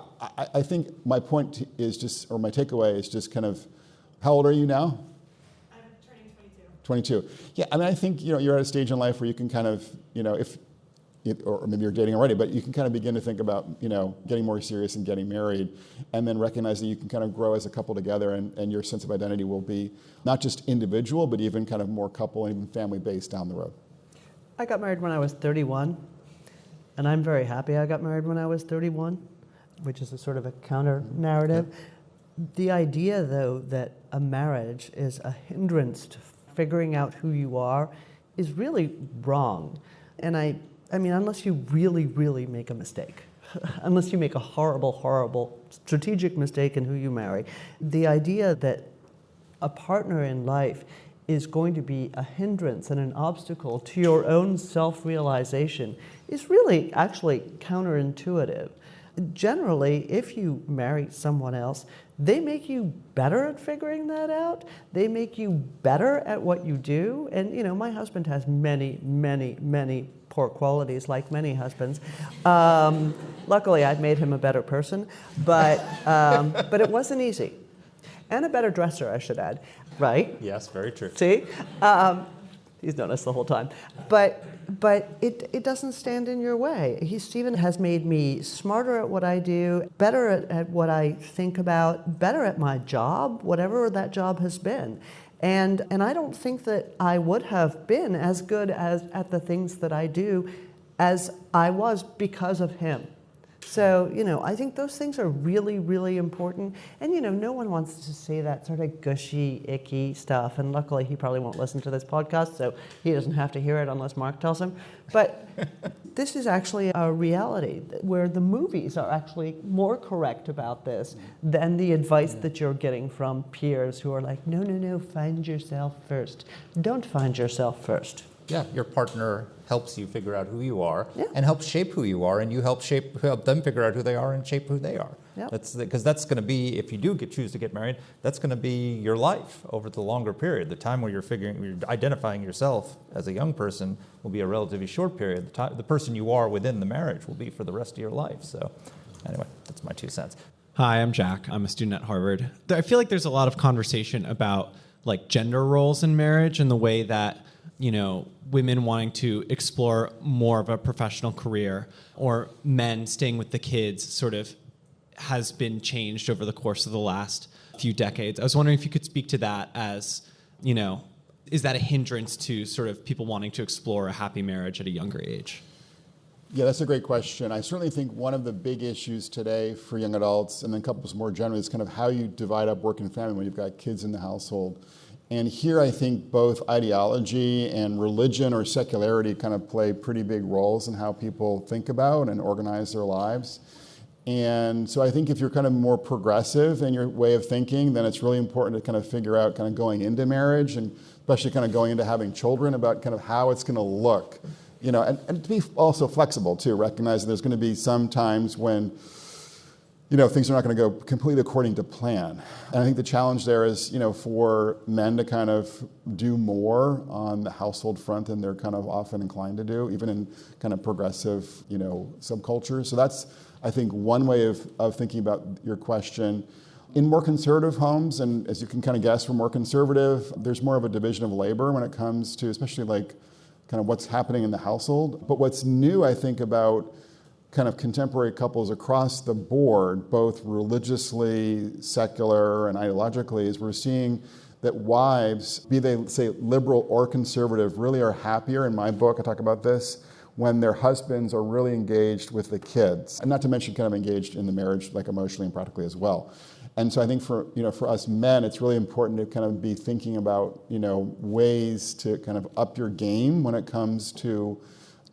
I think my point is just, or my takeaway is just kind of, how old are you now? I'm turning 22. 22. Yeah, I mean, I think, you're at a stage in life where you can kind of, or maybe you're dating already, but you can kind of begin to think about, getting more serious and getting married, and then recognize that you can kind of grow as a couple together, and your sense of identity will be not just individual, but even kind of more couple and even family-based down the road. I got married when I was 31. And I'm very happy I got married when I was 31, which is a sort of a counter-narrative. The idea, though, that a marriage is a hindrance to figuring out who you are is really wrong. And I mean, unless you really, really make a mistake, unless you make a horrible, horrible strategic mistake in who you marry, the idea that a partner in life is going to be a hindrance and an obstacle to your own self-realization is really actually counterintuitive. Generally, if you marry someone else, they make you better at figuring that out. They make you better at what you do. And, my husband has many, many, many poor qualities, like many husbands. Luckily, I've made him a better person, but it wasn't easy. And a better dresser, I should add, right? Yes, very true. See? He's known us the whole time. But it doesn't stand in your way. Stephen has made me smarter at what I do, better at what I think about, better at my job, whatever that job has been. And I don't think that I would have been as good at the things that I do as I was because of him. So, I think those things are really, really important. And, no one wants to say that sort of gushy, icky stuff. And luckily, he probably won't listen to this podcast, so he doesn't have to hear it unless Mark tells him. But this is actually a reality where the movies are actually more correct about this than the advice that you're getting from peers who are like, no, find yourself first. Don't find yourself first. yeah, your partner helps you figure out who you are Yeah. and helps shape who you are, and you help them figure out who they are and shape who they are. Yep. Because that's going to be, if you do choose to get married, that's going to be your life over the longer period. The time where you're identifying yourself as a young person will be a relatively short period. The person you are within the marriage will be for the rest of your life. So anyway, that's my 2 cents. Hi, I'm Jack. I'm a student at Harvard. I feel like there's a lot of conversation about like gender roles in marriage and the way that, you know, women wanting to explore more of a professional career or men staying with the kids sort of has been changed over the course of the last few decades. I was wondering if you could speak to that as, you know, is that a hindrance to sort of people wanting to explore a happy marriage at a younger age? Yeah, that's a great question. I certainly think one of the big issues today for young adults and then couples more generally is kind of how you divide up work and family when you've got kids in the household. And here I think both ideology and religion or secularity kind of play pretty big roles in how people think about and organize their lives. And so I think if you're kind of more progressive in your way of thinking, then it's really important to kind of figure out kind of going into marriage and especially kind of going into having children about kind of how it's going to look, you know, and to be also flexible too, recognizing there's going to be some times when, you know, things are not going to go completely according to plan. And I think the challenge there is, you know, for men to kind of do more on the household front than they're kind of often inclined to do, even in kind of progressive, you know, subcultures. So that's, I think, one way of thinking about your question. In more conservative homes, and as you can kind of guess, we're more conservative, there's more of a division of labor when it comes to especially like kind of what's happening in the household. But what's new, I think, about kind of contemporary couples across the board, both religiously, secular, and ideologically, is we're seeing that wives, be they, say, liberal or conservative, really are happier, in my book, I talk about this, when their husbands are really engaged with the kids. And not to mention kind of engaged in the marriage, like emotionally and practically as well. And so I think for us men, it's really important to kind of be thinking about, you know, ways to kind of up your game when it comes to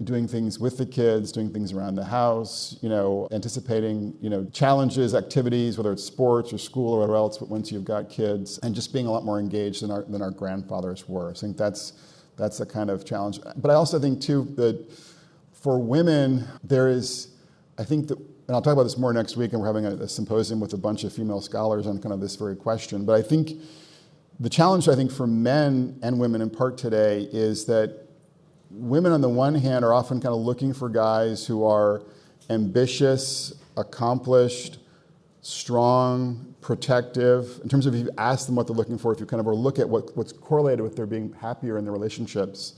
doing things with the kids, doing things around the house, you know, anticipating, you know, challenges, activities, whether it's sports or school or whatever else, but once you've got kids, and just being a lot more engaged than our grandfathers were. So I think that's a kind of challenge. But I also think too that for women, there is, I think that, and I'll talk about this more next week, and we're having a symposium with a bunch of female scholars on kind of this very question, but I think the challenge, I think, for men and women in part today is that women on the one hand are often kind of looking for guys who are ambitious, accomplished, strong, protective. In terms of if you ask them what they're looking for, if you kind of look at what's correlated with their being happier in their relationships.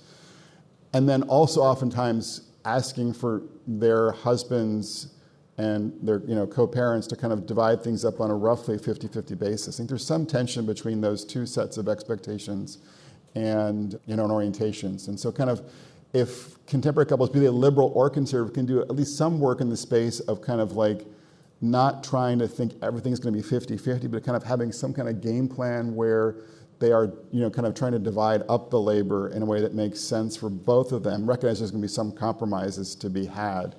And then also oftentimes asking for their husbands and their, you know, co-parents to kind of divide things up on a roughly 50-50 basis. I think there's some tension between those two sets of expectations and, you know, and orientations. And so kind of if contemporary couples, be they liberal or conservative, can do at least some work in the space of kind of like not trying to think everything's going to be 50-50, but kind of having some kind of game plan where they are, you know, kind of trying to divide up the labor in a way that makes sense for both of them, recognize there's going to be some compromises to be had.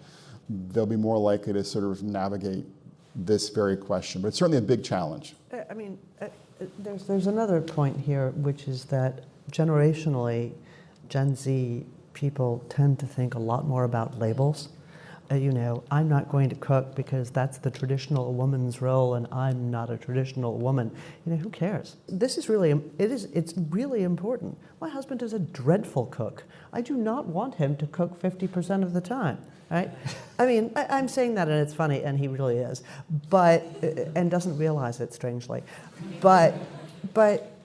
They'll be more likely to sort of navigate this very question. But it's certainly a big challenge. I mean, there's another point here, which is that generationally, Gen Z people tend to think a lot more about labels. You know, I'm not going to cook because that's the traditional woman's role and I'm not a traditional woman. You know, who cares? This is really, it's really important. My husband is a dreadful cook. I do not want him to cook 50% of the time, right? I mean, I'm saying that and it's funny, and he really is, but, and doesn't realize it, strangely. But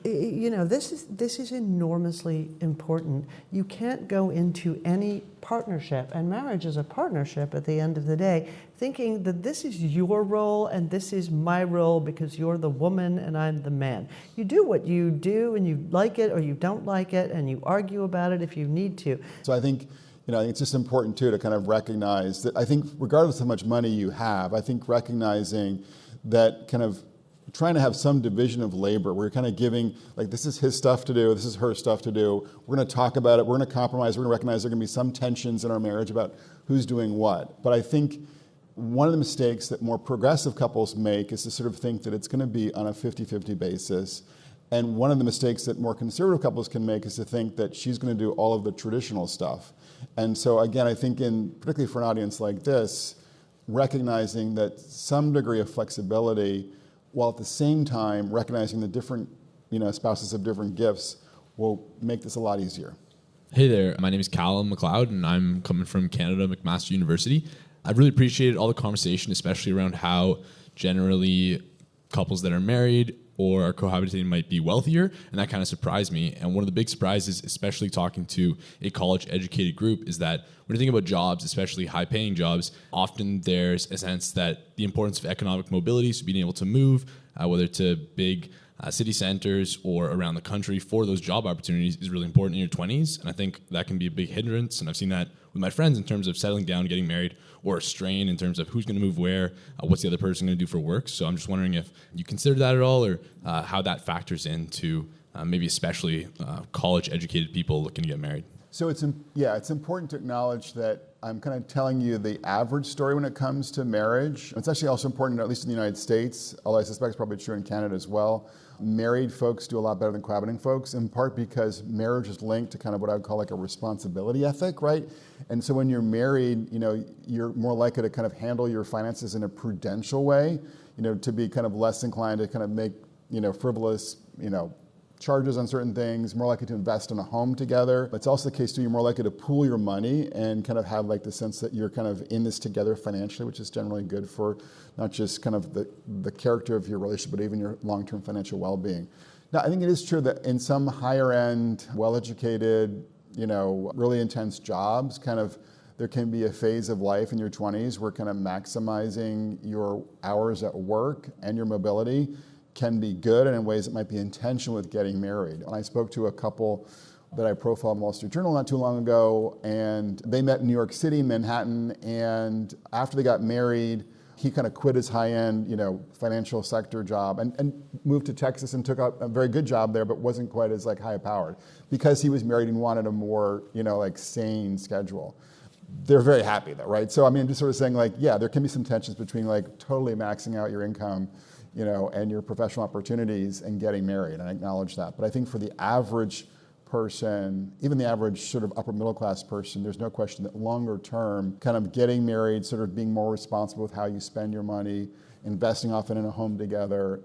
you know, this is enormously important. You can't go into any partnership, and marriage is a partnership at the end of the day, thinking that this is your role and this is my role because you're the woman and I'm the man. You do what you do, and you like it or you don't like it, and you argue about it if you need to. So I think, you know, I think it's just important too to kind of recognize that, I think regardless of how much money you have, I think recognizing that kind of trying to have some division of labor where you're kind of giving, like, this is his stuff to do, this is her stuff to do. We're going to talk about it, we're going to compromise, we're going to recognize there are going to be some tensions in our marriage about who's doing what. But I think one of the mistakes that more progressive couples make is to sort of think that it's going to be on a 50-50 basis. And one of the mistakes that more conservative couples can make is to think that she's going to do all of the traditional stuff. And so again, I think particularly for an audience like this, recognizing that some degree of flexibility, while at the same time recognizing the different spouses have different gifts, will make this a lot easier. Hey there, my name is Callum McLeod, and I'm coming from Canada, McMaster University. I've really appreciated all the conversation, especially around how generally couples that are married or are cohabitating might be wealthier, and that kind of surprised me. And one of the big surprises, especially talking to a college-educated group, is that when you think about jobs, especially high-paying jobs, often there's a sense that the importance of economic mobility, so being able to move, whether to big city centers or around the country for those job opportunities, is really important in your 20s. And I think that can be a big hindrance. And I've seen that with my friends in terms of settling down, getting married, or a strain in terms of who's going to move where, what's the other person going to do for work. So I'm just wondering if you consider that at all, or how that factors into maybe especially college-educated people looking to get married. So it's important to acknowledge that I'm kind of telling you the average story when it comes to marriage. It's actually also important, at least in the United States, although I suspect it's probably true in Canada as well. Married folks do a lot better than cohabiting folks, in part because marriage is linked to kind of what I would call like a responsibility ethic, right? And so when you're married, you're more likely to kind of handle your finances in a prudential way, to be kind of less inclined to kind of make, frivolous, charges on certain things, more likely to invest in a home together. But it's also the case too, you're more likely to pool your money and kind of have like the sense that you're kind of in this together financially, which is generally good for not just kind of the character of your relationship, but even your long-term financial well-being. Now, I think it is true that in some higher end, well-educated, really intense jobs, kind of there can be a phase of life in your 20s where kind of maximizing your hours at work and your mobility can be good, and in ways that might be intentional with getting married. And I spoke to a couple that I profiled in the Wall Street Journal not too long ago, and they met in New York City, Manhattan, and after they got married, he kind of quit his high-end, financial sector job and moved to Texas and took a very good job there, but wasn't quite as like high-powered because he was married and wanted a more, sane schedule. They're very happy though, right? So I mean, just sort of saying like, yeah, there can be some tensions between like totally maxing out your income and your professional opportunities and getting married, and I acknowledge that. But I think for the average person, even the average sort of upper middle class person, there's no question that longer term, kind of getting married, sort of being more responsible with how you spend your money, investing often in a home together,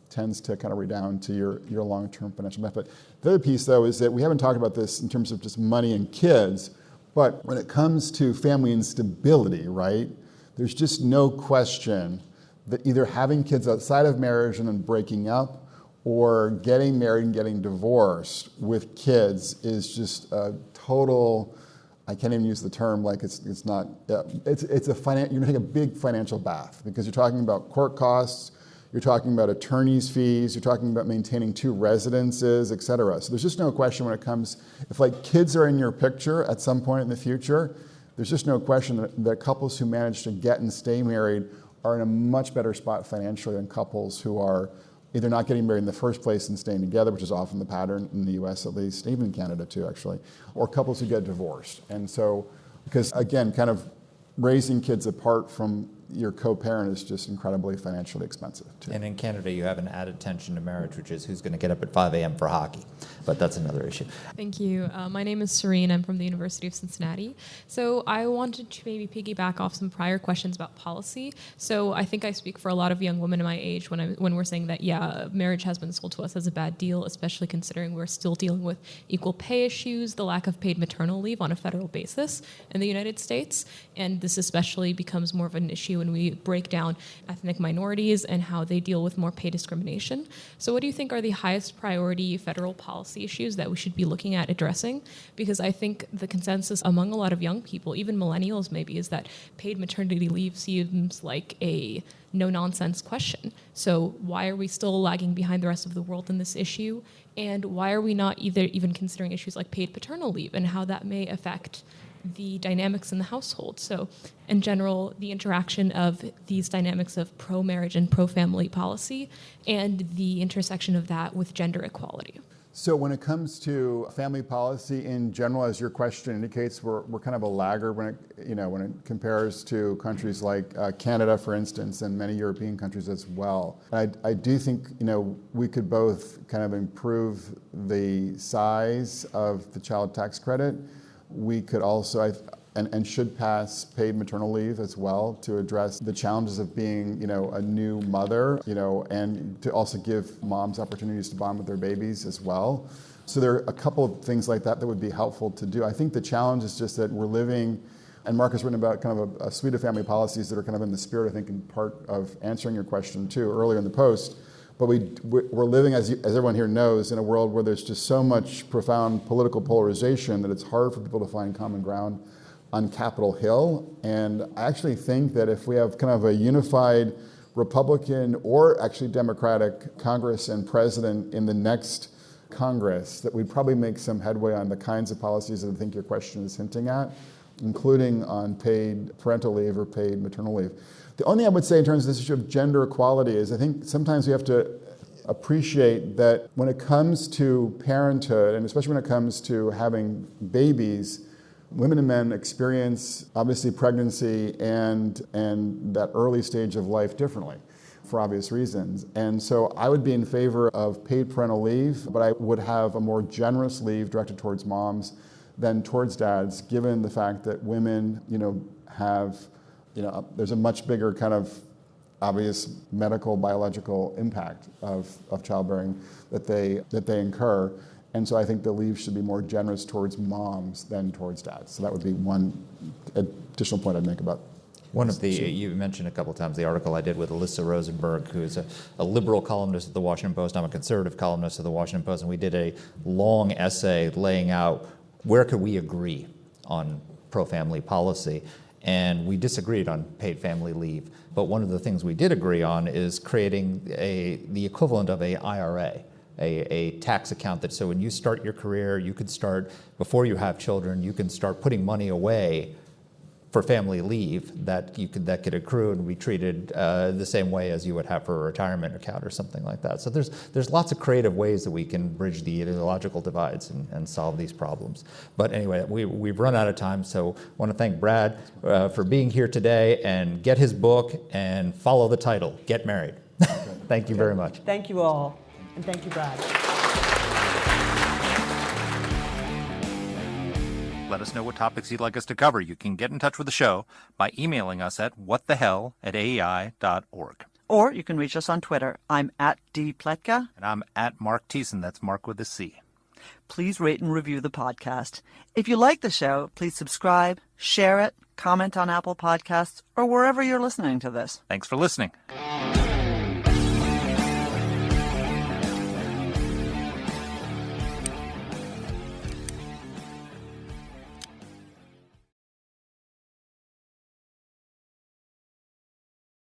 tends to kind of redound to your long-term financial benefit. The other piece though is that we haven't talked about this in terms of just money and kids, but when it comes to family instability, right, there's just no question that either having kids outside of marriage and then breaking up, or getting married and getting divorced with kids is just a total, I can't even use the term, like it's a you're gonna take a big financial bath because you're talking about court costs, you're talking about attorney's fees, you're talking about maintaining 2 residences, et cetera. So there's just no question when it comes, if like kids are in your picture at some point in the future, there's just no question that couples who manage to get and stay married are in a much better spot financially than couples who are either not getting married in the first place and staying together, which is often the pattern in the US at least, even in Canada too actually, or couples who get divorced. And so, because again, kind of raising kids apart from your co-parent is just incredibly financially expensive too. And in Canada, you have an added tension to marriage, which is who's going to get up at 5 a.m. for hockey. But that's another issue. Thank you. My name is Serene. I'm from the University of Cincinnati. So I wanted to maybe piggyback off some prior questions about policy. So I think I speak for a lot of young women in my age when we're saying that, yeah, marriage has been sold to us as a bad deal, especially considering we're still dealing with equal pay issues, the lack of paid maternal leave on a federal basis in the United States. And this especially becomes more of an issue when we break down ethnic minorities and how they deal with more pay discrimination. So what do you think are the highest priority federal policy issues that we should be looking at addressing? Because I think the consensus among a lot of young people, even millennials maybe, is that paid maternity leave seems like a no-nonsense question. So why are we still lagging behind the rest of the world in this issue? And why are we not even considering issues like paid paternal leave and how that may affect the dynamics in the household? So in general, the interaction of these dynamics of pro-marriage and pro-family policy and the intersection of that with gender equality. So when it comes to family policy in general, as your question indicates, we're kind of a laggard when it compares to countries like Canada, for instance, and many European countries as well. I do think we could both kind of improve the size of the child tax credit. We could also and should pass paid maternal leave as well to address the challenges of being, a new mother, and to also give moms opportunities to bond with their babies as well. So there are a couple of things like that would be helpful to do. I think the challenge is just that we're living, and Mark has written about kind of a suite of family policies that are kind of in the spirit, I think, in part of answering your question too earlier in the post. But we're living, as everyone here knows, in a world where there's just so much profound political polarization that it's hard for people to find common ground on Capitol Hill. And I actually think that if we have kind of a unified Republican or actually Democratic Congress and president in the next Congress, that we'd probably make some headway on the kinds of policies that I think your question is hinting at, including on paid parental leave or paid maternal leave. The only thing I would say in terms of this issue of gender equality is I think sometimes we have to appreciate that when it comes to parenthood, and especially when it comes to having babies, women and men experience, obviously, pregnancy and that early stage of life differently for obvious reasons. And so I would be in favor of paid parental leave, but I would have a more generous leave directed towards moms than towards dads, given the fact that women, have, there's a much bigger kind of obvious medical, biological impact of childbearing that they incur. And so I think the leave should be more generous towards moms than towards dads. So that would be one additional point I'd make about one of the, you mentioned a couple of times the article I did with Alyssa Rosenberg, who's a liberal columnist at the Washington Post. I'm a conservative columnist at the Washington Post, and we did a long essay laying out where could we agree on pro-family policy. And we disagreed on paid family leave. But one of the things we did agree on is creating the equivalent of a IRA. A tax account that so when you start your career, you could start, before you have children, you can start putting money away for family leave that could accrue and be treated the same way as you would have for a retirement account or something like that. So there's lots of creative ways that we can bridge the ideological divides and solve these problems. But anyway, we've run out of time, so I want to thank Brad for being here today, and get his book and follow the title, Get Married. Thank you very much. Thank you all. And thank you, Brad. Let us know what topics you'd like us to cover. You can get in touch with the show by emailing us at whatthehell@aei.org. Or you can reach us on Twitter. I'm at @dpletka. And I'm at Mark Thiessen. That's Mark with a C. Please rate and review the podcast. If you like the show, please subscribe, share it, comment on Apple Podcasts, or wherever you're listening to this. Thanks for listening.